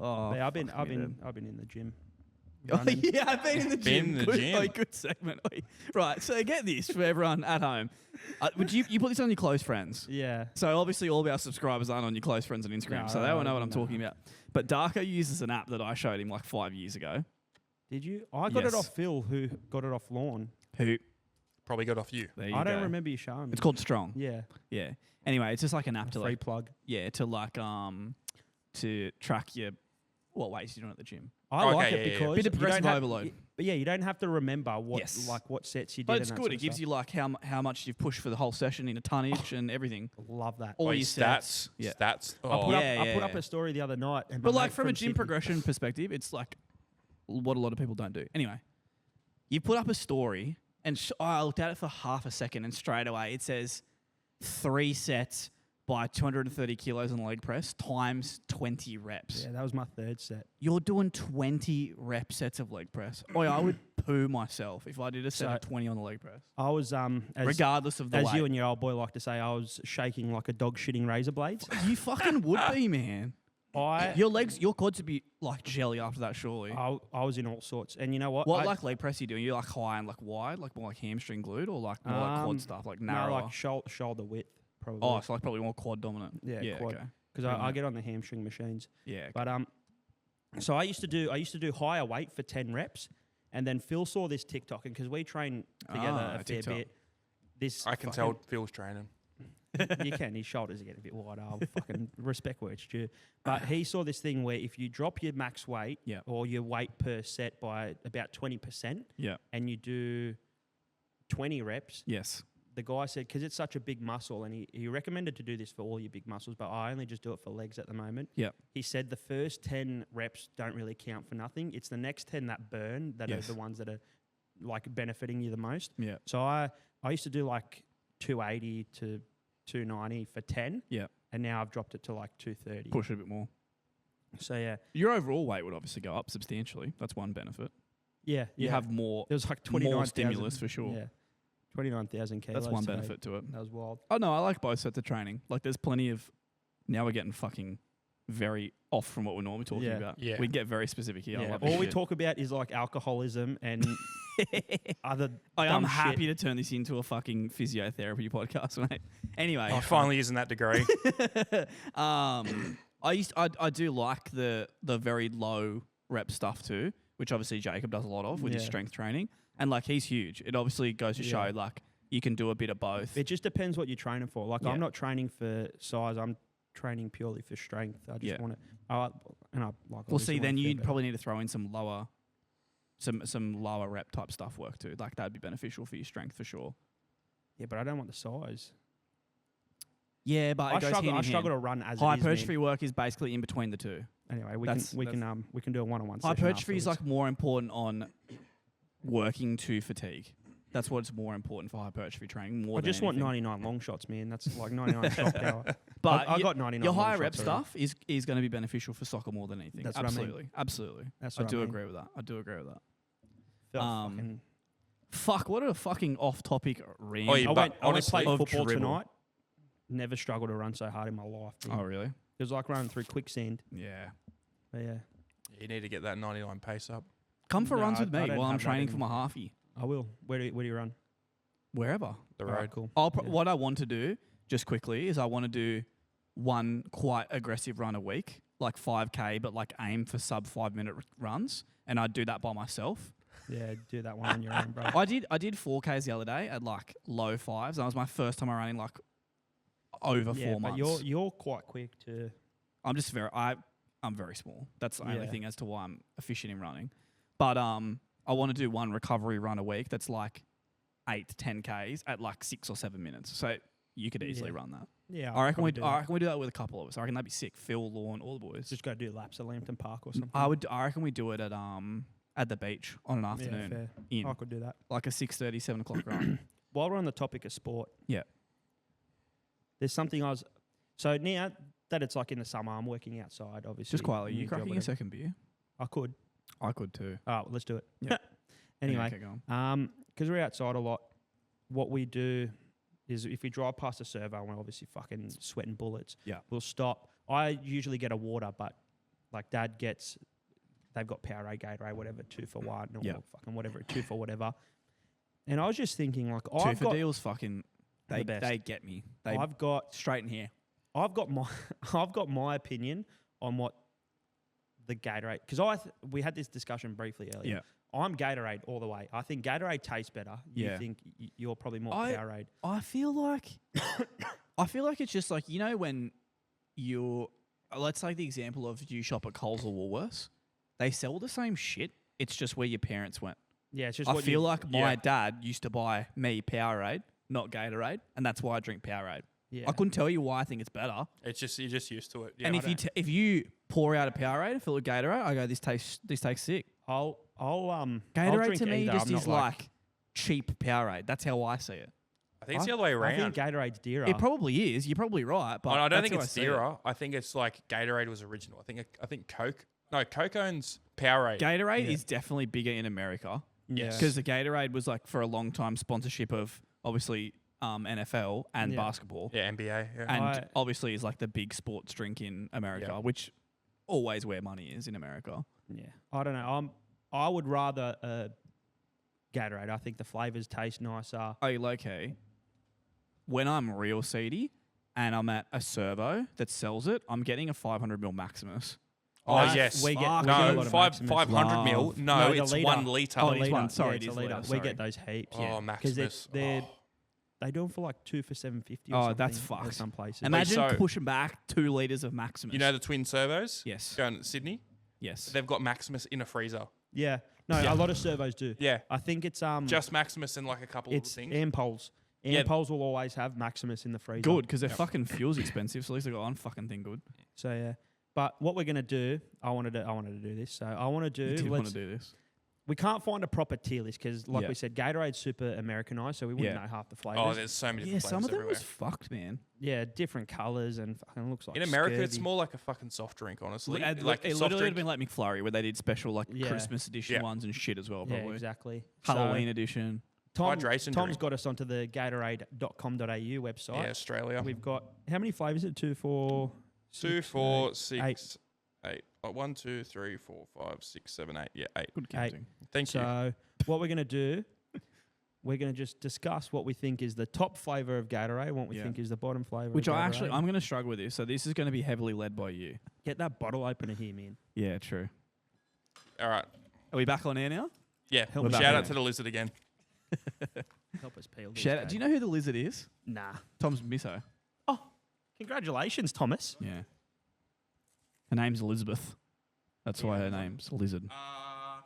Oh, Yeah, I've been fuck me, dude. in the gym. Oh, running. yeah, I've been in the Been gym. in the Good, gym. good segment. Right, so get this for everyone at home. Would you put this on your close friends? Yeah. So obviously all of our subscribers aren't on your close friends on Instagram, so they won't know what I'm No. talking about. But Darko uses an app that I showed him like 5 years ago. Did you? I got Yes. it off Phil, who got it off Lawn. Who? Probably got off you. There you I don't go. remember you showing me. It's called Strong. Yeah. Yeah. Anyway, it's just like an app to Free like plug. to track your what weights you're doing at the gym. I Okay, like yeah, it yeah. because Bit of you progressive don't have- overload. But yeah, you don't have to remember what Yes. what sets you did. But it's and that good. sort It of gives stuff. you like how much you've pushed for the whole session in a tonnage and everything. Love that. All Wait, your sets. stats. Yeah. Stats. I Oh, put up Yeah, I put yeah, up yeah. a story the other night, and But my like mate from a gym Sydney- progression perspective, it's like what a lot of people don't do. Anyway, you put up a story and I looked at it for half a second and straight away it says 3 sets by 230 kilos on leg press times 20 reps. Yeah, that was my third set. You're doing 20 rep sets of leg press. I would poo myself if I did a set of 20 on the leg press. I was as Regardless of the as weight. you and your old boy like to say, I was shaking like a dog shitting razor blades. You fucking would be, man. I Your quads would be like jelly after that, surely. I was in all sorts, and you know what? What I, like leg press are you doing? You like high and like wide, like more like hamstring glute, or like more like quad stuff, like no, narrower? like shoulder width probably. Oh, it's like probably more quad dominant. Yeah, quad. Okay. Because I get on the hamstring machines. Yeah. Okay. But so I used to do higher weight for 10 reps, and then Phil saw this TikTok, and because we train together a fair TikTok. bit, this I can tell Phil's training. you can. His shoulders get a bit wider. I'll fucking respect where it's due. But he saw this thing where if you drop your max weight Yeah. or your weight per set by about 20%, Yeah. and you do 20 reps, Yes. the guy said, because it's such a big muscle, and he recommended to do this for all your big muscles, but I only just do it for legs at the moment. Yeah. He said the first 10 reps don't really count for nothing. It's the next 10 that burn that Yes. are the ones that are like benefiting you the most. Yeah. So I used to do like 280 to 290 for 10. Yeah. And now I've dropped it to like 230. Push it a bit more. So yeah. Your overall weight would obviously go up substantially. That's one benefit. Yeah. You have more. There was like 29,000. more stimulus for sure. Yeah. 29,000 kilos. That's one today. benefit to it. That was wild. Oh no, I like both sets of training. Like there's plenty of. Now we're getting fucking very off from what we're normally talking Yeah. about. Yeah. We get very specific here. I Yeah. love All this we shit. talk about is like alcoholism and other. I'm dumb happy shit. to turn this into a fucking physiotherapy podcast, mate. Anyway, Oh, finally using that degree. I do like the very low rep stuff too, which obviously Jacob does a lot of with his Yeah. strength training, and like he's huge. It obviously goes to show Yeah. like you can do a bit of both. It just depends what you're training for. Like Yeah. I'm not training for size. I'm training purely for strength. I just Yeah. want to. I like. Well, obviously see, wanna then feel you'd better. probably need to throw in some lower rep type stuff work too. Like that'd be beneficial for your strength for sure. Yeah, but I don't want the size. Yeah, but I struggle to run as it is, hypertrophy man. work is basically in between the two. Anyway, we That's- can do a one-on-one. Hypertrophy is like more important on working to fatigue. That's what's more important for hypertrophy training. More I than just want anything. 99 long shots, man. That's like 99 shot power. But I got 99. your long higher rep shots already. stuff is going to be beneficial for soccer more than anything. That's what I mean. Absolutely, absolutely. That's I what do mean. agree with that. I do agree with that. Felt Um, fucking- Fuck, what a fucking off-topic rant. Oh, yeah, I but went honestly- played Of football dribble. tonight. Never struggled to run so hard in my life. Man. Oh, really? It was like running through quicksand. Yeah. But yeah, You need to get that 99 pace up. Come for No, runs I- with I me don't while I'm have that training for anymore. my halfie. I will. Where do you run? Wherever. The Alright, road. cool. Yeah. Yeah. What I want to do, just quickly, is I want to do one quite aggressive run a week, like 5K, but like aim for sub 5 minute runs. And I'd do that by myself. Yeah, do that one on your own, bro. I did 4Ks the other day at like low fives. And that was my first time I ran in like over 4 but months. you're quite quick to. I'm just I'm very small. That's the only Yeah. thing as to why I'm efficient in running. But I want to do one recovery run a week that's like 8 to 10 Ks at like 6 or 7 minutes. So you could easily Yeah. run that. Yeah, I reckon we do do that with a couple of us. I reckon that'd be sick. Phil, Lorne, all the boys. Just go do laps at Lambton Park or something. I reckon we do it at the beach on an Yeah, afternoon fair. in I could do that. like a 6:30, 7 o'clock run. While we're on the topic of sport, Yeah. there's something So now that it's like in the summer, I'm working outside. Obviously, Just quietly, new you job, cracking a whatever. second beer? I could. I could too. All right, well, let's do it. Yeah. Anyway, Okay, go on. because we're outside a lot, what we do is if we drive past a servo and we're obviously fucking sweating bullets, Yeah. we'll stop. I usually get a water, but like Dad gets, they've got Powerade, Gatorade, whatever, 2 for 1 or Yeah. fucking whatever, 2 for whatever. And I was just thinking, like, Two I've for got, deals, fucking. They best. they get me. They I've got straight in here. I've got my I've got my opinion on what the Gatorade, because we had this discussion briefly earlier. Yeah. I'm Gatorade all the way. I think Gatorade tastes better. You Yeah. think you're probably more I- Powerade. I feel like it's just like, you know, when you're, let's take the example of you shop at Coles or Woolworths. They sell the same shit. It's just where your parents went. Yeah, it's just I what feel you, like my yeah. dad used to buy me Powerade, not Gatorade, and that's why I drink Powerade. yeah. I couldn't tell you why I think it's better. It's just you're just used to it. Yeah, and I if you don't- if you pour out a Powerade and fill it with Gatorade, I go, this tastes sick. I'll Gatorade drink to me either. just I'm is not like cheap Powerade. That's how I see it. I think it's the other way I around. think Gatorade's dearer. It probably is. You're probably right, but I don't that's think how it's I see it. dearer. I think it's like Gatorade was original. I think Coke owns Powerade. Gatorade Yeah. is definitely bigger in America yeah. because the Gatorade was like for a long time sponsorship of obviously NFL and Yeah. basketball, yeah, NBA. Yeah. and I- obviously is like the big sports drink in America, Yeah. which always where money is in America. Yeah, I don't know. I would rather Gatorade. I think the flavors taste nicer. Oh, low key. When I'm real seedy and I'm at a servo that sells it, I'm getting a 500ml Maximus. Oh Nah, yes. we get Fuck. we get a No, lot of five Maximus. 500 mil. Love. No, No, the it's litre. 1 litre. Oh, Oh, each litre. one. Sorry, yeah, it's it's a a liter. litre, We sorry. get those heaps. Oh, yeah. Maximus. They do them for like 2 for $7.50. Oh, or that's something at fucked. some places. Imagine so- pushing back 2 liters of Maximus. You know the twin servos? Yes. Going to Sydney? Yes. They've got Maximus in a freezer. Yeah, no, Yeah. a lot of servos do. Yeah. I think it's Just Maximus and like a couple of it's things. Ampoles. Yeah. Ampoles will always have Maximus in the freezer. Good, because their Yep. fucking fuel's expensive, so at least I got one fucking thing good. So yeah, but what we're gonna do, I wanted to do this. So I want to You do. do want to do this. We can't find a proper tier list because, like Yeah. we said, Gatorade's super Americanized, so we wouldn't Yeah. know half the flavors. Oh, there's so many Yeah, different some of flavours them was everywhere. fucked, man. Yeah, different colours and fucking looks like. In America, it's scurvy. more like a fucking soft drink, honestly. It Like literally soft would have drink. been like McFlurry, where they did special like Yeah. Christmas edition Yeah. ones and shit as well, Yeah, probably. exactly. Halloween edition. So, Hydration Tom's drink. got us onto the Gatorade.com.au website. Yeah, Australia. We've got how many flavours? Is it? 2 for 2, 4, 6, 8. 1, 2, 3, 4, 5, 6, 7, 8. Yeah, 8. Good counting. Thank you. So what we're going to do, we're going to just discuss what we think is the top flavour of Gatorade and what we think is the bottom flavour Which of I Gatorade. actually, I'm going to struggle with this. So this is going to be heavily led by you. Get that bottle opener here, man. Yeah, true. All right. Are we back on air now? Yeah. Help me Shout out. out to the lizard again. Help us peel this. Shout out. Do you know who the lizard is? Nah. Tom's misso. Oh, congratulations, Thomas. Yeah. Her name's Elizabeth. That's why her name's Lizard. Huh?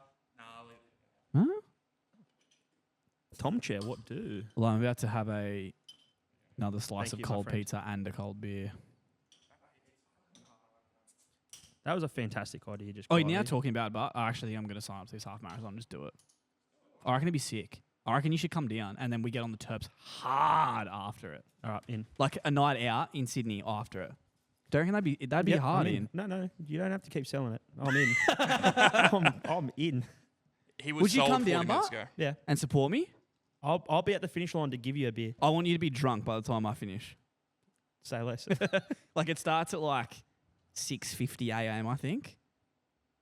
Tom Chair, what do? Well, I'm about to have another slice Thank of you, my cold friend. pizza and a cold beer. That was a fantastic idea. Just Oh, quietly. now talking about it, but actually, I'm going to sign up to this half marathon. Just do it. I reckon it'd be sick. I reckon you should come down and then we get on the Terps hard after it. All right, in. Like a night out in Sydney after it. Do you reckon that'd be Yep, hard I'm in? No, you don't have to keep selling it. I'm in. I'm in. He was Would you sold come 40 down, minutes Bart? ago. Yeah, And support me? I'll be at the finish line to give you a beer. I want you to be drunk by the time I finish. Say less. Like it starts at like 6:50 a.m. I think,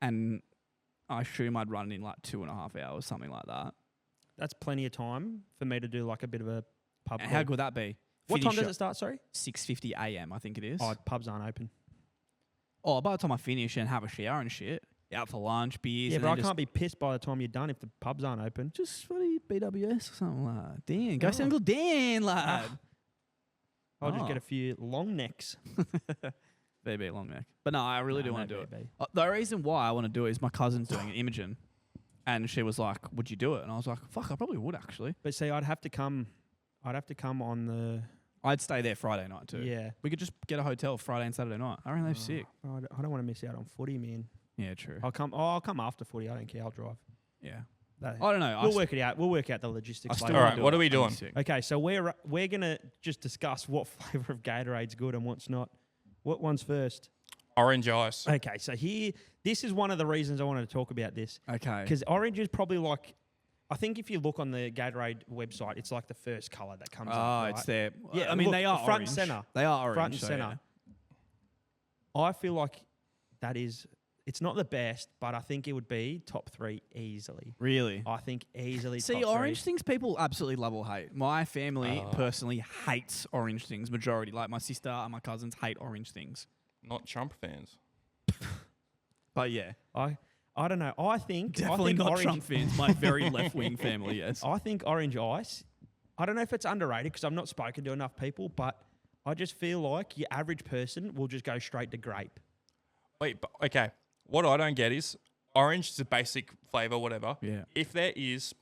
and I assume I'd run in like 2.5 hours, something like that. That's plenty of time for me to do like a bit of a pub. And crawl. how good would that be? What time does it start? Sorry. 6:50 a.m. I think it is. Oh, pubs aren't open. Oh, by the time I finish and have a shower and shit, out for lunch, beers. Yeah, and but then I just can't be pissed by the time you're done if the pubs aren't open. just bloody BWS or something like that. Dan, go Oh. see Uncle Dan, lad. I'll just Oh. get a few long necks. BB long neck. But no, I really do Nah, want no to do it. BB. The reason why I want to do it is my cousin's doing it, Imogen, and she was like, "Would you do it?" And I was like, "Fuck, I probably would actually." But see, I'd have to come on the. I'd stay there Friday night too. Yeah. We could just get a hotel Friday and Saturday night. I reckon they're Oh, sick. I don't want to miss out on footy, man. Yeah, true. I'll come after footy. I don't care. I'll drive. Yeah. That- I don't know. we'll work it out. We'll work out the logistics. I still later. All wanna right, do what it. are we That'd be doing? sick. Okay, so we're gonna just discuss what flavour of Gatorade's good and what's not. What one's first? Orange ice. Okay, so this is one of the reasons I wanted to talk about this Okay. because orange is probably like, I think if you look on the Gatorade website, it's like the first colour that comes up. Oh, Right? it's there. Yeah, I mean, look, they are front and orange. centre. They are orange. Front and so centre. I feel like that is. It's not the best, but I think it would be top 3 easily. yeah. Really? I think easily. See, top 3. orange things people absolutely love or hate. My family personally hates orange things. Majority, like my sister and my cousins, hate orange things. Not Trump fans. But yeah, I don't know. I think definitely not orange, Trump fans. My very left wing family, yes. I think orange ice. I don't know if it's underrated because I've not spoken to enough people, but I just feel like your average person will just go straight to grape. Wait, but, okay. What I don't get is orange is a basic flavour, whatever. Yeah. If there is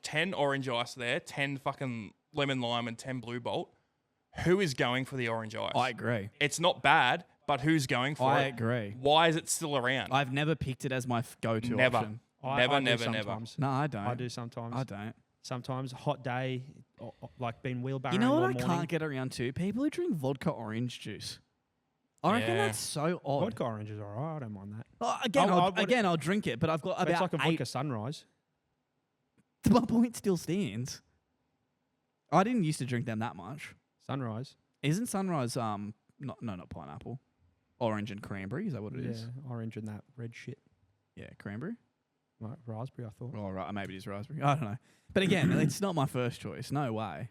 10 orange ice there, 10 fucking lemon lime and 10 blue bolt, who is going for the orange ice? I agree. It's not bad, but who's going for I it? agree. Why is it still around? I've never picked it as my go-to Never. option. Never, I do never. sometimes. No, I don't. I do sometimes. I don't. Sometimes hot day, like being wheelbarrowing. You know what all I morning. can't get around to? People who drink vodka orange juice. I reckon Yeah. that's so odd. Vodka orange is alright. I don't mind that. Oh, again, I would- I'll drink it, but I've got But it's about like a 8. vodka sunrise. My point still stands. I didn't used to drink them that much. Sunrise. Isn't Sunrise not pineapple, orange and cranberry? Is that what it is? Orange and that red shit. Yeah, cranberry. Like raspberry, I thought. Oh right, maybe it is raspberry. I don't know. But again, it's not my first choice. No way.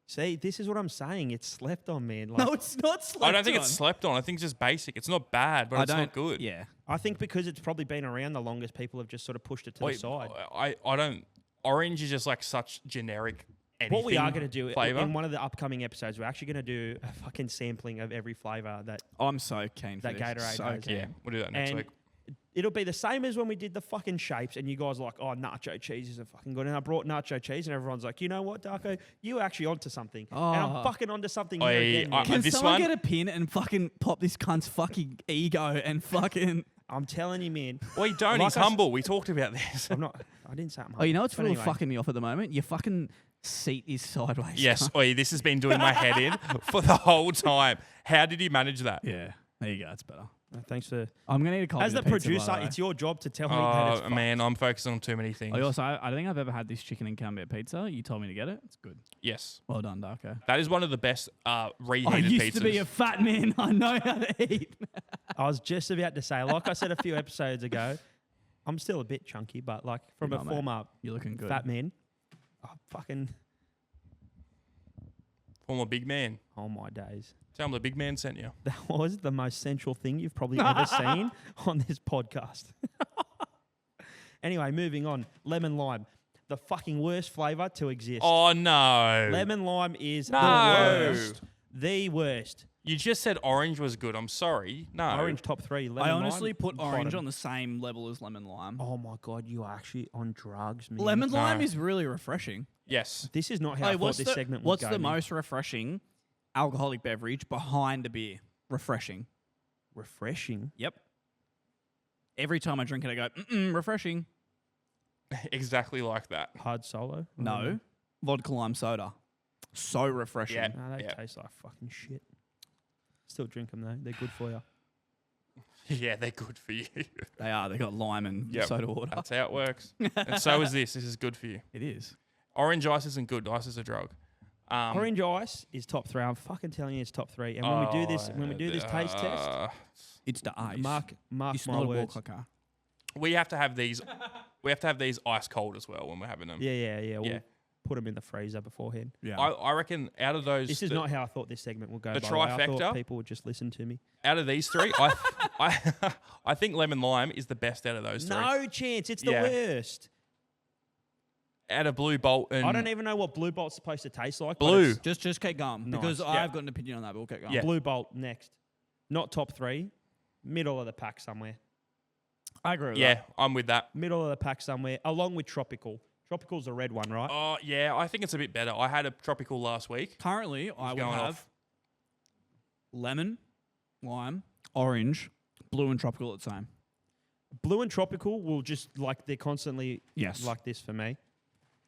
See, this is what I'm saying. It's slept on, man. Like, No, it's not. Slept I don't think on. it's slept on. I think it's just basic. It's not bad, but I it's don't. not good. Yeah. I think because it's probably been around the longest, people have just sort of pushed it to the side. I don't. Orange is just like such generic. What we are going to do flavor. in one of the upcoming episodes, we're actually going to do a fucking sampling of every flavour that I'm so keen for That this. Gatorade So has. keen. Yeah, we'll do that next and week. it'll be the same as when we did the fucking shapes and you guys are like, oh, nacho cheese is a fucking good. And I brought nacho cheese and everyone's like, you know what, Darko? You're actually onto something. And I'm Oh. fucking onto something Oi, here again, man. Can This someone one- get a pin and fucking pop this cunt's fucking ego and fucking... I'm telling you, man. Well, you don't. Like He's I s- humble. We talked about this. I'm not. I didn't say I'm Oh, you know what's But really anyway. fucking me off at the moment? Your fucking seat is sideways. Yes. cunt. Oi, this has been doing my head in for the whole time. How did you manage that? Yeah. There you go. It's better. Thanks for. I'm gonna need a copy. As of the pizza, by producer, the way. it's your job to tell me that it's Oh man, I'm focusing on too many things. I don't think I've ever had this chicken and camembert pizza. You told me to get it. It's good. Yes, Well done, Darko. that is one of the best reheated I used pizzas. to be a fat man. I know how to eat. I was just about to say, like I said a few episodes ago, I'm still a bit chunky, but like from You're a not, mate. former You're looking good. fat man, oh, fucking, Former big man. oh my days. Tell him the big man sent you. That was the most central thing you've probably ever seen on this podcast. Anyway, moving on. Lemon lime. The fucking worst flavour to exist. Oh no. Lemon lime is No. the worst. The worst. You just said orange was good. I'm sorry. No. Orange top 3. Lemon I honestly lime, put orange bottom. on the same level as lemon lime. Oh my God, you are actually on drugs, man. Lemon No. lime is really refreshing. Yes. This is not how I thought this segment would what's go. the man. most refreshing alcoholic beverage behind a beer? Refreshing. refreshing? Yep. Every time I drink it, I go, refreshing. Exactly like that. Hard solo? No. Vodka lime soda. So refreshing. Yeah. No, they Yeah. taste like fucking shit. Still drink them though. They're good for you. Yeah, they're good for you. They are. They got lime and Yep. soda water. That's how it works. And so is this. This is good for you. It is. Orange ice isn't good. Ice is a drug. Orange ice is top 3. I'm fucking telling you, it's top 3. And when we do this, taste test, It's the ice. mark It's my not a words. ball cocker. we have to have these. We have to have these ice cold as well when we're having them. Yeah. We'll Yeah. put them in the freezer beforehand. Yeah. I reckon out of those, This is not how I thought this segment would go. the by the way. I trifecta? thought people would just listen to me. out of these three, I think lemon lime is the best out of those three. No chance. It's the Yeah. worst. Out of Blue Bolt and I don't even know what Blue Bolt's supposed to taste like. but Blue. it's Just keep going. Nice. Because Yeah. I've got an opinion on that, but we'll keep going. Yeah. Blue Bolt next. Not top 3. Middle of the pack somewhere. I agree with Yeah, that. I'm with that. Middle of the pack somewhere, along with Tropical. Tropical's the red one, right? Oh yeah, I think it's a bit better. I had a tropical last week. Currently, I would going have off. lemon, lime, orange, blue, and tropical at the same. Blue and Tropical will just like they're constantly Yes. like this for me.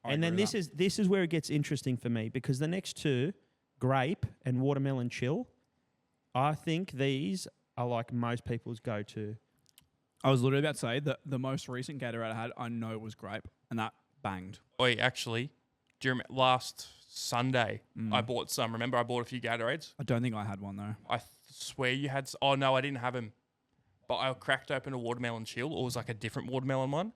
I And then agree with this is where it gets interesting for me because the next two, grape and watermelon chill, I think these are like most people's go-to. I was literally about to say that the most recent Gatorade I had, I know was grape, and that banged. Wait, actually, during last Sunday, Mm. I bought some. Remember, I bought a few Gatorades. I don't think I had one though. I swear you had. Oh no, I didn't have them. But I cracked open a watermelon chill, or it was like a different watermelon one.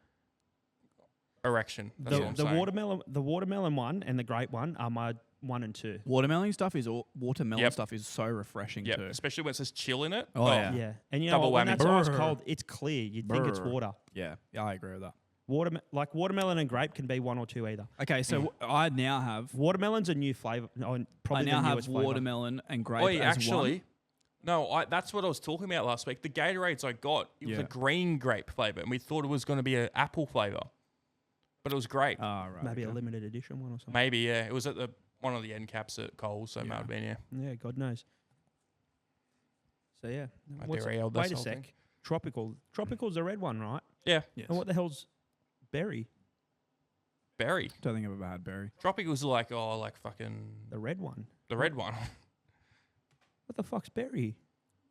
Erection. That's what I'm saying. The watermelon one and the grape one are my 1 and 2. Watermelon stuff is so refreshing Yeah, too. especially when it says chill in it. Oh, yeah. Yeah, and you know Double what, when whammy. that's ice Brr. cold, it's clear. You'd think it's Brr. water. Yeah, I agree with that. Like watermelon and grape can be 1 or 2 either. Okay, so I now have Watermelon's a new flavour. No, probably I now the have newest flavour. watermelon and grape Wait, as actually, one. no, that's what I was talking about last week. The Gatorades I got, it was Yeah. a green grape flavour, and we thought it was going to be an apple flavour. But it was grape. Oh, right. Maybe a okay. limited edition one or something. Maybe, yeah. It was at one of the end caps at Coles, so it might Yeah. have been, yeah. Yeah, God knows. So yeah, I What's derailed wait this a whole sec. thing. Tropical. Tropical's the red one, right? Yeah, Yes. And what the hell's berry? berry. Don't think I've ever had berry. Tropicals are like fucking The red one. the red one. What the fuck's berry?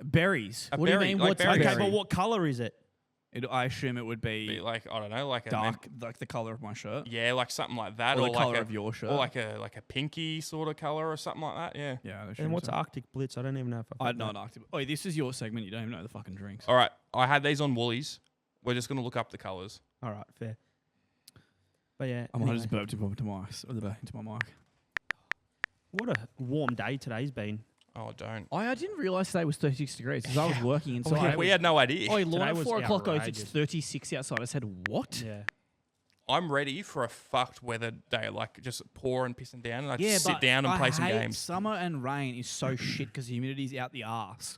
Berries. A What berry, do you mean? like What's berry. a Okay, berry? but what color is it? I assume it would Be be like, I don't know, like a dark, like the color of my shirt, yeah, like something like that, or or the like color a, of your shirt. or like a pinky sort of color or something like that. Yeah. yeah. I assume And what's so. Arctic Blitz? I don't even know if I'd not Arctic. Oh, this is your segment. You don't even know the fucking drinks. All right, I had these on Woolies. We're just gonna look up the colors. All right, fair. But yeah, I might anyway, just burp into my mic. what a warm day today's been. Oh, don't. I didn't realize today was 36 degrees because I was working inside. We had no idea. Oh, Lauren Today at was 4 o'clock goes, it's outrageous. 36 outside. I said, what? Yeah. I'm ready for a fucked weather day, like just pour and pissing down, and I Yeah, just sit but down and I play some hate games. Summer and rain is so shit because the humidity's out the arse.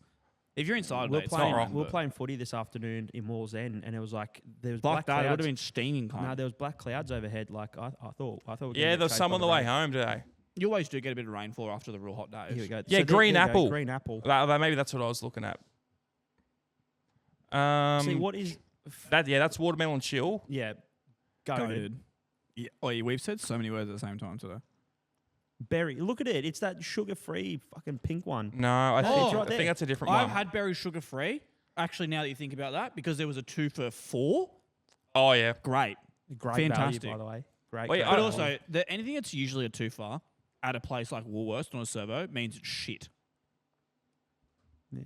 If you're inside, We mate, it's not fine. wrong. We were playing footy this afternoon in Walls End, and it was like there was Fuck black that. It would clouds. have been steaming. Kind No, there was black clouds overhead. Like I thought. We were gonna Yeah, get there was chased some by on the the way rain. home today. You always do get a bit of rainfall after the real hot days. Here we go. Yeah, So green there you go, apple. Green apple. Maybe that's what I was looking at. See what is That's watermelon chill. yeah, Go, goated. dude. Yeah. Oh, yeah, we've said so many words at the same time today. Berry. Look at it. It's that sugar-free fucking pink one. No, I Oh, think right there. that's a different I've one. had berry sugar free. Actually, now that you think about that, because there was a 2 for $4. Oh yeah. Great. Great Fantastic. value, by the way. Great. Wait, great But I- value. also, anything that's usually a 2 for at a place like Woolworths on a servo means it's shit. yeah.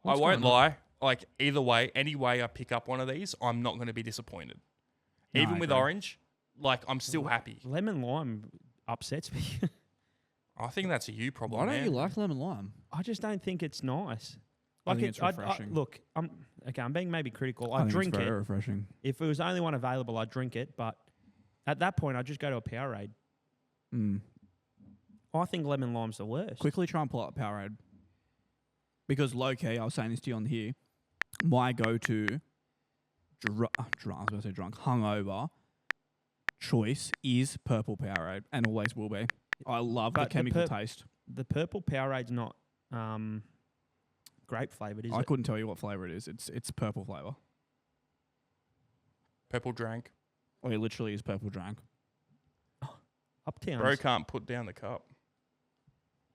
I won't lie. Like either way, any way I pick up one of these, I'm not going to be disappointed. No, Even I with agree. orange, like I'm still happy. Lemon lime upsets me. I think that's a you problem. Why don't man. you like lemon lime? I just don't think it's nice. I think it's I refreshing. look, I'm being maybe critical. I think drink it's very it. refreshing. If it was the only one available, I'd drink it. But at that point, I'd just go to a Powerade. Mm. I think lemon lime's the worst. Quickly try and pull up Powerade. Because low key, I was saying this to you on here, my go-to hungover choice is purple Powerade and always will be. I love the But the chemical taste. The purple Powerade's not grape flavoured, is I it? couldn't tell you what flavor it is. It's purple flavor. Purple drank. Or it literally is purple drink. Uptown. Bro can't put down the cup.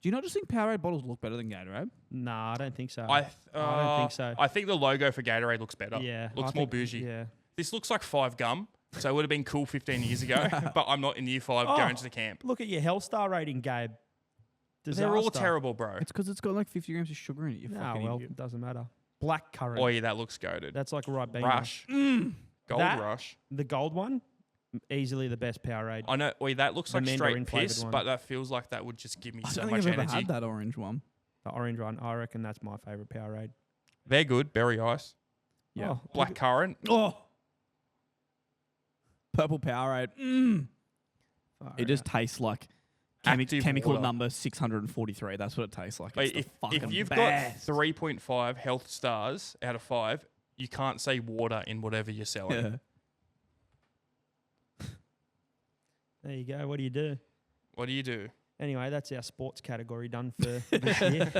Do you not just think Powerade bottles look better than Gatorade? Nah, I don't think so. I don't think so. I think the logo for Gatorade looks better. Yeah. Looks I more think- bougie. Yeah. This looks like 5 gum, so it would have been cool 15 years ago. But I'm not in year 5 Oh. going to the camp. Look at your Hellstar rating, Gabe. They're all Disaster. terrible, bro. It's because it's got like 50 grams of sugar in it. You No, fucking well, idiot. it doesn't matter. Black currant. Oh yeah, that looks goated. That's like a right bean. Rush. Mm. Gold That- Rush. The gold one, easily the best Powerade. I know. Wait, that looks The like straight mandarin-flavoured piss, one. but that feels like that would just give me I so don't much think I've ever energy. had that orange one. The orange one, I reckon that's my favourite Powerade. They're good. Berry ice. Yeah. Oh, Black currant. Oh. Purple Powerade. Mm. far It just out. tastes like Active chemical water. number 643. That's what it tastes like. Wait, It's the if fucking you've best. got 3.5 health stars out of 5, you can't say water in whatever you're selling. Yeah. There you go. What do you do? What do you do? Anyway, that's our sports category done for this year.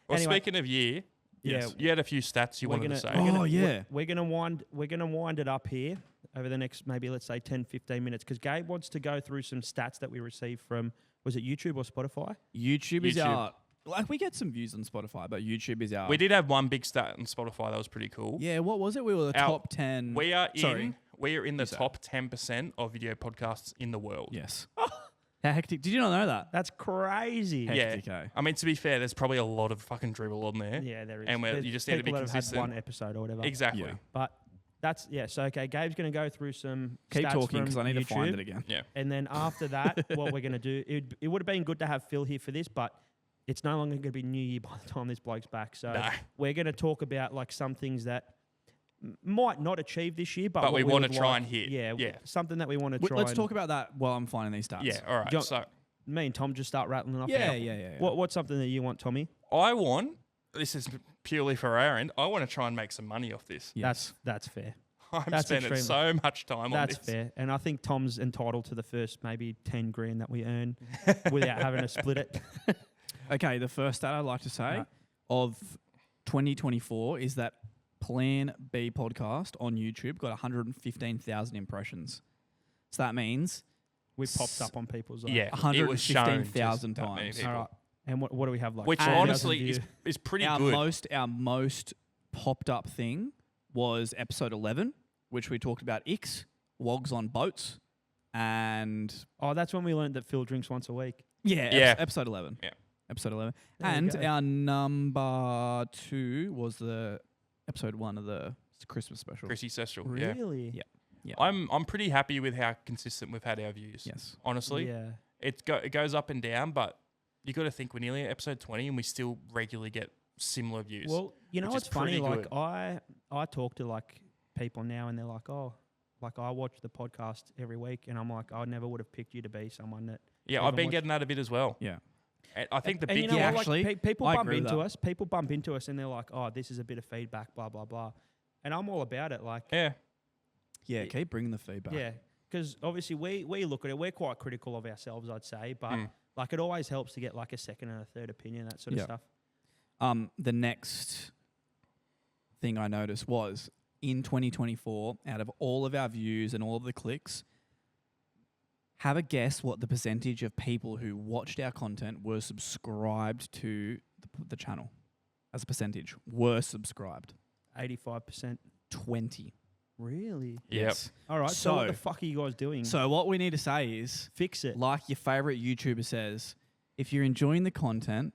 Well, Anyway. speaking of year, Yeah, you had a few stats you we're wanted gonna, to say. we're gonna- Oh, yeah. We're gonna wind it up here over the next maybe let's say 10, 15 minutes because Gabe wants to go through some stats that we received from was it YouTube or Spotify? YouTube is YouTube. our... Like, we get some views on Spotify, but YouTube is our... We did have one big stat on Spotify that was pretty cool. Yeah, what was it? We were the Our- top 10... We are in. Sorry. We are in the You say. top 10% of video podcasts in the world. Yes. How hectic. Did you not know that? That's crazy. Yeah. Hectic, eh? I mean, to be fair, there's probably a lot of fucking dribble on there. Yeah, there is. And There's you just need to be people that have consistent. had one episode or whatever. Exactly. Yeah. But that's so okay. Gabe's going to go through some Keep stats talking from because I need to find YouTube, it again. Yeah. and then after that, what we're going to do, it would have been good to have Phil here for this, but it's no longer going to be New Year by the time this bloke's back. So No. we're going to talk about like some things that might not achieve this year, but But what we wanna would try like- and hit. Yeah, Yeah. something that we want to Wait, try. let's and- talk about that while I'm finding these stats. Yeah. All right. Do you- So Me and Tom just start rattling off. Yeah, our- yeah. What's something that you want, Tommy? I want. This is purely for our end. I want to try and make some money off this. Yes. That's fair. I'm That's spending extremely- so much time on That's this. fair. And I think Tom's entitled to the first maybe 10 grand that we earn without having to split it. Okay, the first stat I'd like to say Right. of 2024 is that Plan B podcast on YouTube got 115,000 impressions. So that means We popped up on people's. Yeah. It was shown to 115,000 that many times. people. All right. And what do we have like? Which 10,000 honestly views? is pretty our good. most popped up thing was episode 11, which we talked about wogs on boats, and Oh, that's when we learned that Phil drinks once a week. Yeah. episode 11. Yeah. Episode 11. There you And go. our number 2 was the episode 1 of the Christmas special. Chrissy Sestral. Yeah. Really? Yeah. Yeah. I'm pretty happy with how consistent we've had our views. Yes. Honestly, Yeah. it goes up and down, but you got to think we're nearly at episode 20 and we still regularly get similar views. Well, you know which what's is funny? pretty Like good. I talk to like people now, and they're like, oh, like I watch the podcast every week, and I'm like, I never would have picked you to be someone that. yeah, even I've been watch- getting that a bit as well. Yeah. And I think the And big you know Yeah, what, actually, like, people I bump agree with into that. us. People bump into us, and they're like, "Oh, this is a bit of feedback, blah blah blah," and I'm all about it. Like, yeah, Yeah, keep bringing the feedback. yeah, because obviously we look at it. We're quite critical of ourselves, I'd say, but Mm. like it always helps to get like a second and a third opinion, that sort of Yeah. stuff. The next thing I noticed was in 2024, out of all of our views and all of the clicks, have a guess what the percentage of people who watched our content were subscribed to the channel as a percentage. Were subscribed. 85%. 20. Really? Yep. All right. So, what So- the fuck are you guys doing? So what we need to say is, Fix it. like your favorite YouTuber says, if you're enjoying the content,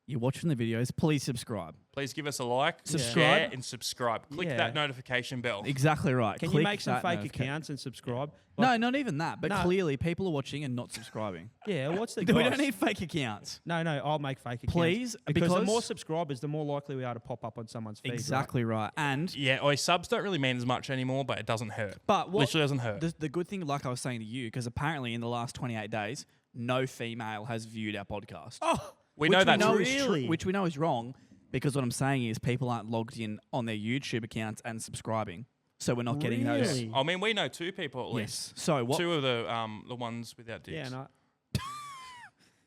you're watching the videos, please subscribe. Please give us a like, Subscribe. share, and subscribe. Click Yeah. that notification bell. Exactly right. Can you Click make some that fake notification. accounts and subscribe? No, not even that. But No. clearly, people are watching and not subscribing. Yeah. What's the? We don't goss? need fake accounts. No, I'll make fake accounts. Please, Because the more subscribers, the more likely we are to pop up on someone's feed. exactly right. And Yeah, subs don't really mean as much anymore, but it doesn't hurt. but what Literally doesn't hurt. the good thing, like I was saying to you, because apparently in the last 28 days, no female has viewed our podcast. Oh, We know that's know true. is Really? Which we know is wrong, because what I'm saying is people aren't logged in on their YouTube accounts and subscribing, so we're not getting those. Really? I mean, we know 2 people at least. Yes. So what? Two of the ones without dicks. yeah. No.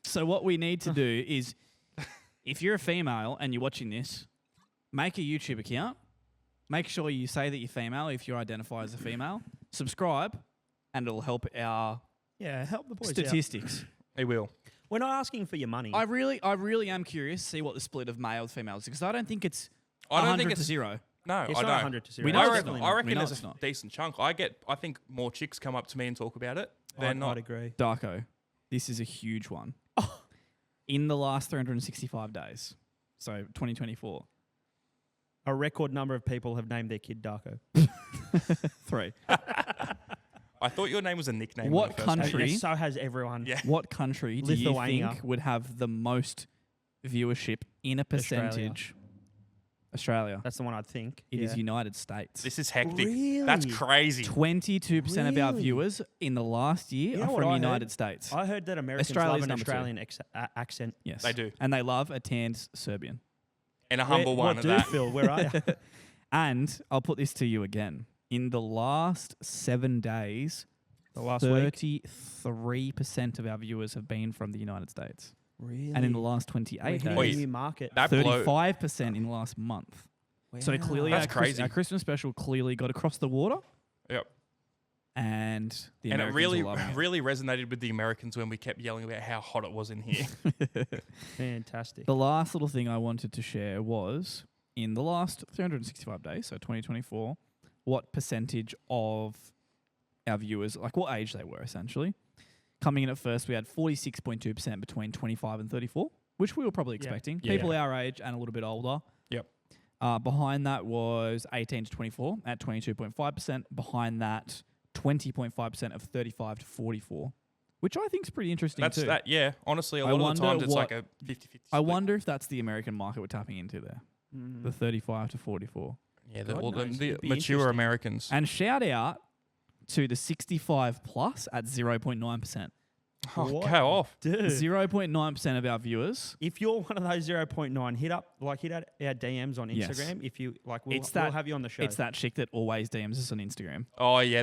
So what we need to do is, if you're a female and you're watching this, make a YouTube account. Make sure you say that you're female if you identify as a female. Subscribe, and it'll help our Yeah. Help the boys out. statistics. It will. We're not asking for your money. I really am curious to see what the split of males females is, because I don't think it's I don't 100 think to it's 0. No, it's I not don't. 100 to 0. We know I it's reckon, not. I We reckon know there's it's a not. decent chunk. I think more chicks come up to me and talk about it. They're I'd not. agree. Darko, this is a huge one. In the last 365 days, so 2024, A record number of people have named their kid Darko. 3. I thought your name was a nickname. What when I first country- met you. Yeah, so has everyone. Yeah. What country do you Lithuania. think would have the most viewership in a percentage? Australia. That's the one I'd think. It is Yeah. United States. This is hectic. Really? That's crazy. 22% of our Really? viewers in the last year You know are what from I United heard? States. I heard that Americans Australia's love an number 2. Australian accent. Yes. They do. And they love a tanned Serbian. And a humble one What at do, that. Phil? Where are you? And I'll put this to you again. In the last 7 days, The last week. 33% of our viewers have been from the United States. Really? And in the last We're 28 hitting Oi. a days, new market. That blow. 35% in the last month. So clearly That's crazy. Our Christmas special clearly got across the water, Yep. and the And it Americans really, are loving it. really resonated with the Americans when we kept yelling about how hot it was in here. Fantastic. The last little thing I wanted to share was, in the last 365 days, so 2024, what percentage of our viewers, like what age they were essentially. Coming in at first, we had 46.2% between 25 and 34, which we were probably Yeah. expecting. Yeah. People our age and a little bit older. Yep. Behind that was 18 to 24 at 22.5%. Behind that, 20.5% of 35 to 44, which I think is pretty interesting That's too. that. Yeah. Honestly, a I lot of the wonder times it's what- like a 50-50 I split. wonder if that's the American market we're tapping into there, Mm. the 35 to 44. Yeah, God well, knows. the It'd be mature interesting. Americans. And shout out to the 65 plus at 0.9%. Oh, What? go off. Dude. 0.9% of our viewers. If you're one of those 0.9, hit out our DMs on Yes. Instagram. If you like, we'll, It's we'll that- have you on the show. It's that chick that always DMs us on Instagram. Oh yeah,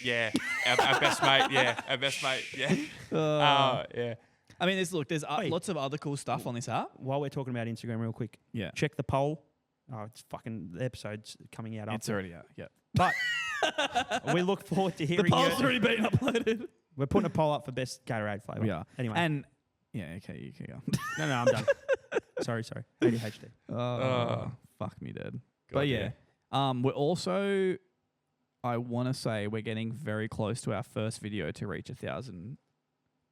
yeah, our best mate. Yeah, our best mate. Yeah. Yeah. I mean, there's Wait. lots of other cool stuff on this app. While we're talking about Instagram, real quick, Yeah. check the poll. Oh, it's fucking the episode's coming out. It's after. already out. Yeah. But we look forward to hearing. your- been uploaded. We're putting a poll up for best Gatorade flavor. We are. Anyway, And yeah, okay, you can go. no, I'm done. sorry. ADHD. Fuck me, dead. God, But yeah, we're also, I want to say, we're getting very close to our first video to reach 1,000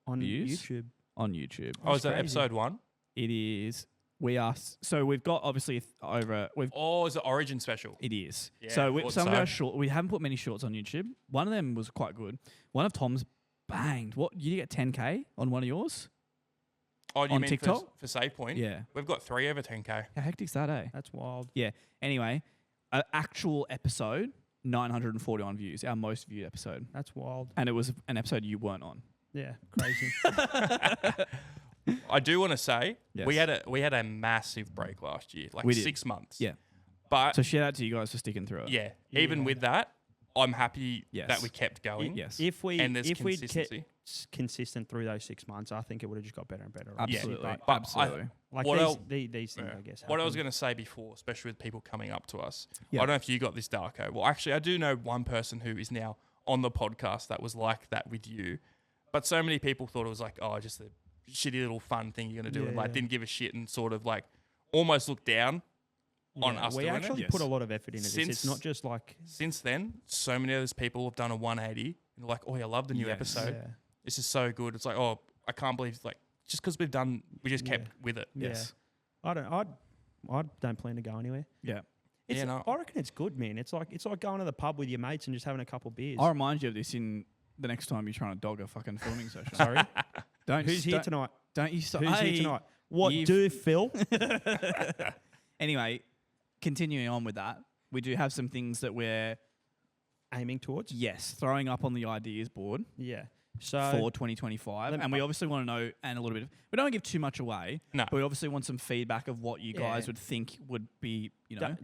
On Views? YouTube. on YouTube. Oh, is that crazy. episode 1? It is. We are. So we've got obviously over. Oh, is it Origin special? It is. Yeah, So thought some of so. our short. We haven't put many shorts on YouTube. One of them was quite good. One of Tom's banged. What? You get 10K on one of yours? Oh, you on mean TikTok? for Save Point? Yeah. We've got 3 over 10K. How hectic's that, eh? That's wild. Anyway, an actual episode, 941 views, our most viewed episode. That's wild. And it was an episode you weren't on. Yeah, crazy. I do want to say Yes. we had a massive break last year, like We did. 6 months. Yeah. But So shout out to you guys for sticking through it. yeah, even with that, I'm happy Yes. that we kept going. Yes. if we And there's if we'd kept consistency. consistent through those 6 months, I think it would have just got better and better. Absolutely. But But Absolutely. like What these, else- these things, Yeah. I guess. What I was happen. going to say before, especially with people coming up to us, Yeah. I don't know if you got this, Darko. Well, actually, I do know one person who is now on the podcast that was like that with you. But so many people thought it was like, oh, just a shitty little fun thing you're going to do. Yeah, and like yeah. didn't give a shit and sort of like almost looked down on us We doing actually it. put a lot of effort into this. It's Since- not just like Since then, so many of those people have done a 180 and like, oh, I love the new Yes. episode. Yeah. This is so good. It's like, oh, I can't believe like just because we just kept with it. Yeah. Yes. I don't plan to go anywhere. Yeah. It's, Yeah, no. I reckon it's good, man. It's like going to the pub with your mates and just having a couple beers. I'll remind you of this in the next time you're trying to dog a fucking filming session. Sorry. Don't Who's here don't- tonight? Don't you stop? Who's Hey, here tonight? What you've- do, Phil? Anyway, continuing on with that, we do have some things that we're Aiming towards? throwing up on the ideas board Yeah. So for 2025, let me- and we obviously want to know and a little bit. We don't want to give too much away, No. but we obviously want some feedback of what you guys Yeah. would think would be,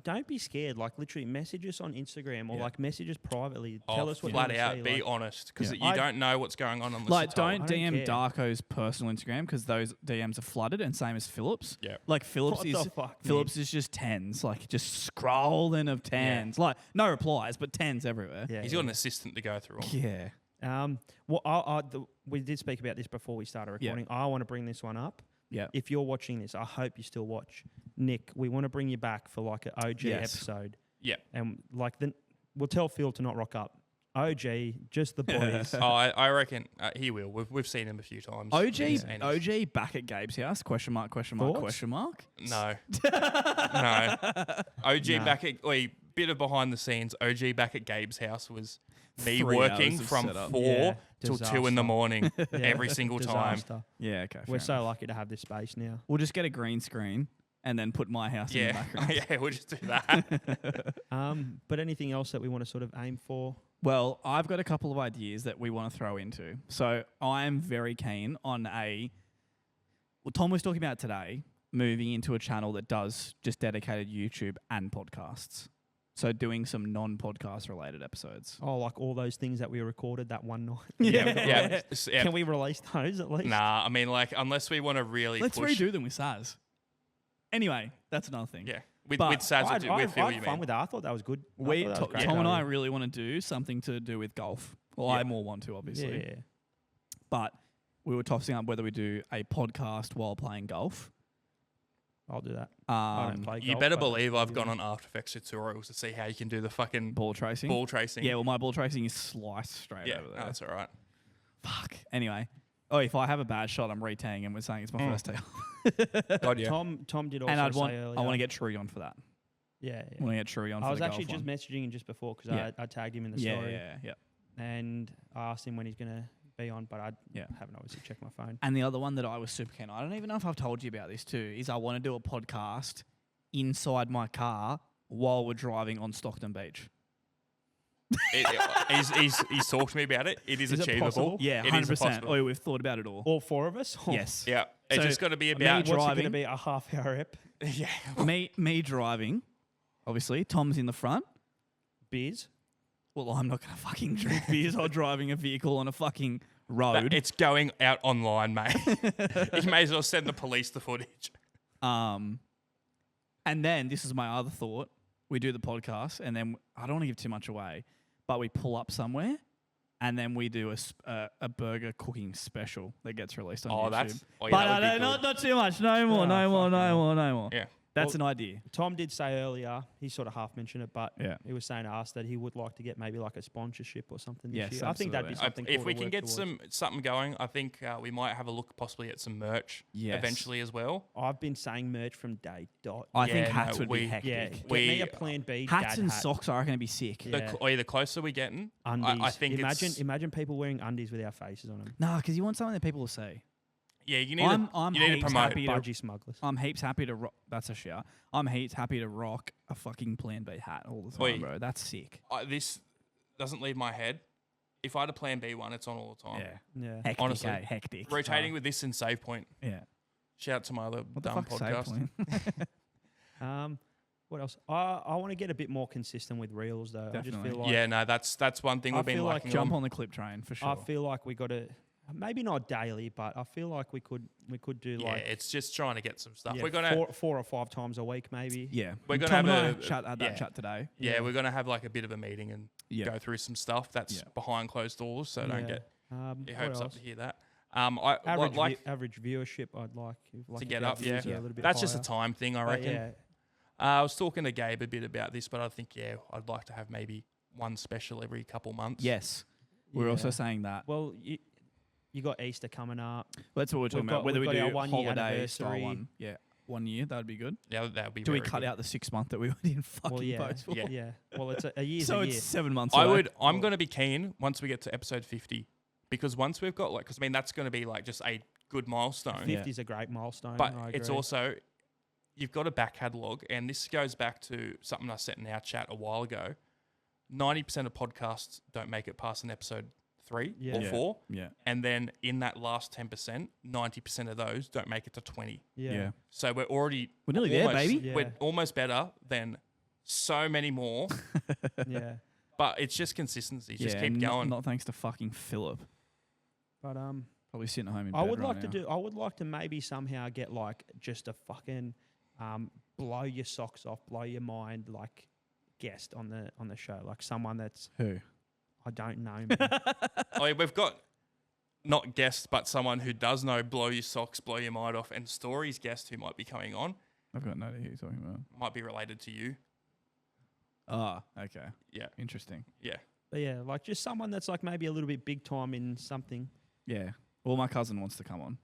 don't be scared. Like literally message us on Instagram or Yeah. like message us privately. Oh, Tell us what flat you out, want be to see. honest, because Yeah. you don't know what's going on unless like you're told. don't I don't DM care. Darko's personal Instagram because those DMs are flooded, and same as Phillips. Yeah. Like Phillips What is the fuck, man? Phillips is just tens, like just scrolling of tens, like no replies, but tens everywhere. Yeah. He's got an assistant to go through 'em. Yeah. Well, we did speak about this before we started Yeah. recording. I want to bring this one up. Yeah. If you're watching this, I hope you still watch. Nick, we want to bring you back for like an OG Yes. episode. Yeah. And like then we'll tell Phil to not rock up. OG, just the boys. Oh, I reckon he will. We've seen him a few times. OG He's- and he's- OG back at Gabe's house? Question mark? Question mark? Thoughts? Question mark? No. No. OG Nah. back at bit of behind the scenes. OG back at Gabe's house was me 3 working hours of from setup. 4 Yeah, till 2 in disaster. the morning Yeah. every single time. Disaster. Yeah. Okay. We're fair so enough. lucky to have this space now. We'll just get a green screen and then put my house in the Yeah, background. yeah, we'll just do that. But anything else that we want to sort of aim for? Well, I've got a couple of ideas that we want to throw into. So I'm very keen on Tom was talking about today, moving into a channel that does just dedicated YouTube and podcasts. So doing some non-podcast related episodes. Oh, like all those things that we recorded that one night. yeah, yeah. Can we release those at least? Nah, I mean, like, unless we want to really Let's push. redo them with Saz. Anyway, that's another thing. Yeah, with But Saz, I with Phil, had you fun mean? with that. I thought that was good. I We, thought that was great. Tom and I really want to do something to do with golf. Well, Yeah. I more want to, obviously. Yeah. But we were tossing up whether we do a podcast while playing golf. I'll do that. I don't play You golf, better but believe I've yeah. gone on After Effects tutorials to see how you can do the fucking Ball tracing. ball tracing. Yeah, well, my ball tracing is sliced straight yeah, over no, there. that's all right. Fuck. Anyway. Oh, if I have a bad shot, I'm re-taying and we're saying it's my first tee. God, yeah. Tom did also And I say want earlier. to get True on for that. Yeah. I want to get True on for I was the actually golf just one. messaging him just before because Yeah. I tagged him in the Yeah, story. yeah. And I asked him when he's going to be on, but I Yeah. haven't obviously checked my phone. And the other one that I was super keen on, I don't even know if I've told you about this too, is I want to do a podcast inside my car while we're driving on Stockton Beach. He's talked to me about it. It is Is it achievable. possible? Yeah, It is 100%. possible. Oh, we've thought about it all. All four of us? Yes. Yeah, it's So, just got to be me about. What's it going to driving. be? A half-hour ep? Yeah, me driving, obviously. Tom's in the front. Beers? Well, I'm not going to fucking drink beers while driving a vehicle on a fucking road. it's going out online, mate. You may as well send the police the footage. And then this is my other thought. We do the podcast, and then I don't want to give too much away, but we pull up somewhere, and then we do a burger cooking special that gets released on YouTube. Yeah, But that would be not good. too much. No more. Oh, No more. fucking No hell. more. No more. Yeah. That's Well, an idea. Tom did say earlier, he sort of half mentioned it, but Yeah. he was saying to us that he would like to get maybe like a sponsorship or something this Yes, year. I think that'd be absolutely. something If cool we to can work get towards. something going, I think we might have a look possibly at some merch Yes. eventually as well. I've been saying merch from day dot. I Yeah, think no, hats would be we- hectic. Yeah, get We- me a Plan B Hats dad and hat. socks, I reckon, would be sick. Yeah. The closer we're getting, Undies. I think imagine it's imagine people wearing undies with our faces on them. Nah, because you want something that people will see. yeah. You need I'm you need to heaps promote. happy to Budgie smugglers. I'm heaps happy to rock. That's a shout. I'm heaps happy to rock a fucking Plan B hat all the time, Oi. bro. That's sick. This doesn't leave my head. If I had a Plan B one, it's on all the time. Yeah. Yeah. Hectic, Honestly. hectic. Rotating with this and Save Point. Yeah. Shout out to my other What the dumb fuck's podcast. Save Point? What else? I want to get a bit more consistent with reels though. I just Definitely. feel like Yeah, no, that's one thing I we've been feel like lacking Jump on. on the clip train for sure. I feel like we got to maybe not daily, but I feel like we could do Yeah, like it's just trying to get some stuff. yeah, We're gonna four or five times a week maybe. yeah. we're gonna Tom have and a- I chat at that yeah. chat today. yeah, we're gonna have like a bit of a meeting and Yeah. go through some stuff that's Yeah. behind closed doors, so don't Yeah. get What your hopes up else? to hear that. I Average like average viewership. I'd like to if get our up. Yeah, views are a little bit that's just a higher. time thing, I But reckon. yeah, I was talking to Gabe a bit about this, but I think, I'd like to have maybe one special every couple months. Yes. We're also saying that. Well, you got Easter coming up. That's what we're talking about. Whether we we've got do our 1 year holiday style anniversary. one. Yeah. 1 year, that would be good. Yeah, that would be Do we very cut good. out the 6 month that we didn't fucking post for? Yeah. Yeah. Well, it's a year's So a it's year. 7 months I'm away. going to be keen once we get to episode 50, because once we've got because that's going to be like just a good milestone. 50 is a great milestone. But I it's agree. also, you've got a back catalogue, and this goes back to something I said in our chat a while ago. 90% of podcasts don't make it past an episode 3 or 4. Yeah. And then in that last 10%, 90% of those don't make it to 20. Yeah. So we're already... We're nearly there, almost- baby. Yeah. We're almost better than so many more. Yeah. But it's just consistency. Just Yeah, keep going. Not thanks to fucking Philip. But Probably sitting at home in I bed would right like now. to do. I would like to maybe somehow get like just a fucking blow your socks off, blow your mind like guest on the show, like someone that's Who? I don't know. Man. We've got not guests, but someone who does know blow your socks, blow your mind off, and stories guest who might be coming on I've got no idea who you're talking about. might be related to you. Ah, okay. Yeah. Interesting. Yeah. But yeah, like just someone that's like maybe a little bit big time in something. Yeah. Well, my cousin wants to come on.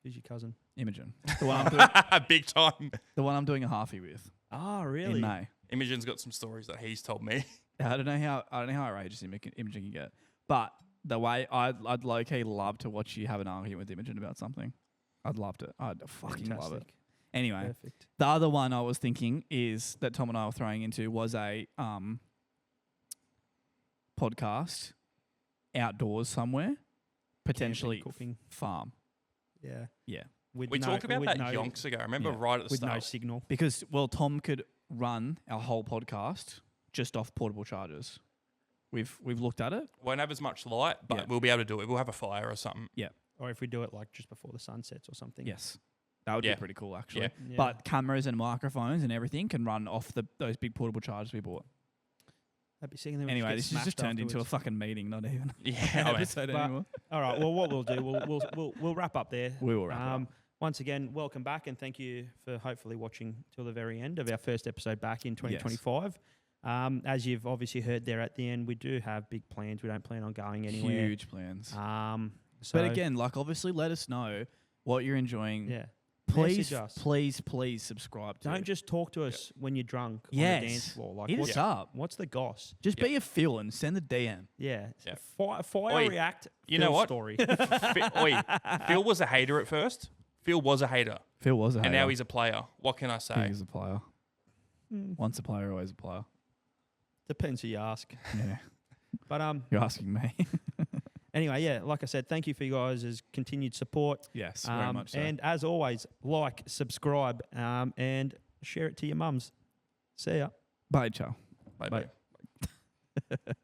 Who's your cousin? Imogen. The one I'm doing, Big time. the one I'm doing a halfie with Oh, in really? May. Imogen's got some stories that he's told me. I don't know how outrageous Imogen can get, but the way I'd low key love to watch you have an argument with Imogen about something. I'd love to. I'd fucking love it. Fantastic. Anyway, Perfect. the other one I was thinking is that Tom and I were throwing into was a podcast outdoors somewhere, potentially Camping, cooking. farm. Yeah. Yeah. With We no- talked about with that no- yonks ago. I remember Yeah. right at the with no start. signal. Because, well, Tom could run our whole podcast just off portable chargers. We've looked at it. Won't have as much light, but Yeah. we'll be able to do it. We'll have a fire or something. Or if we do it like just before the sun sets or something. Yes. That would Yeah. be pretty cool, actually. Yeah. Yeah. But cameras and microphones and everything can run off those big portable chargers we bought. That'd be sick. And then we Anyway, get this has just smashed turned into a afterwards. fucking meeting, not even Yeah. an I mean, episode But- anymore. All right. Well, what we'll do, we'll wrap up there. We will wrap it up. Once again, welcome back, and thank you for hopefully watching till the very end of our first episode back in 2025. As you've obviously heard there at the end, we do have big plans. We don't plan on going anywhere. Huge plans. So But again, like obviously let us know what you're enjoying. yeah. Please, Message us. please subscribe to Don't it. just talk to us when you're drunk on Yes. the dance floor. Like, Hit what's, us up. what's the goss? Just Yeah. be a Phil and send the DM. Yeah. Yeah. Fire Oi, react. you know Phil what? Story. Phil was a hater at first. Phil was a hater, Phil was a and hater. now he's a player. What can I say? He's a player. Once a player, always a player. Depends who you ask. Yeah. But You're asking me. anyway, yeah, like I said, thank you for you guys' continued support. Yes, very much so. And as always, like, subscribe, and share it to your mums. See ya. Bye, ciao. Bye-bye. Bye.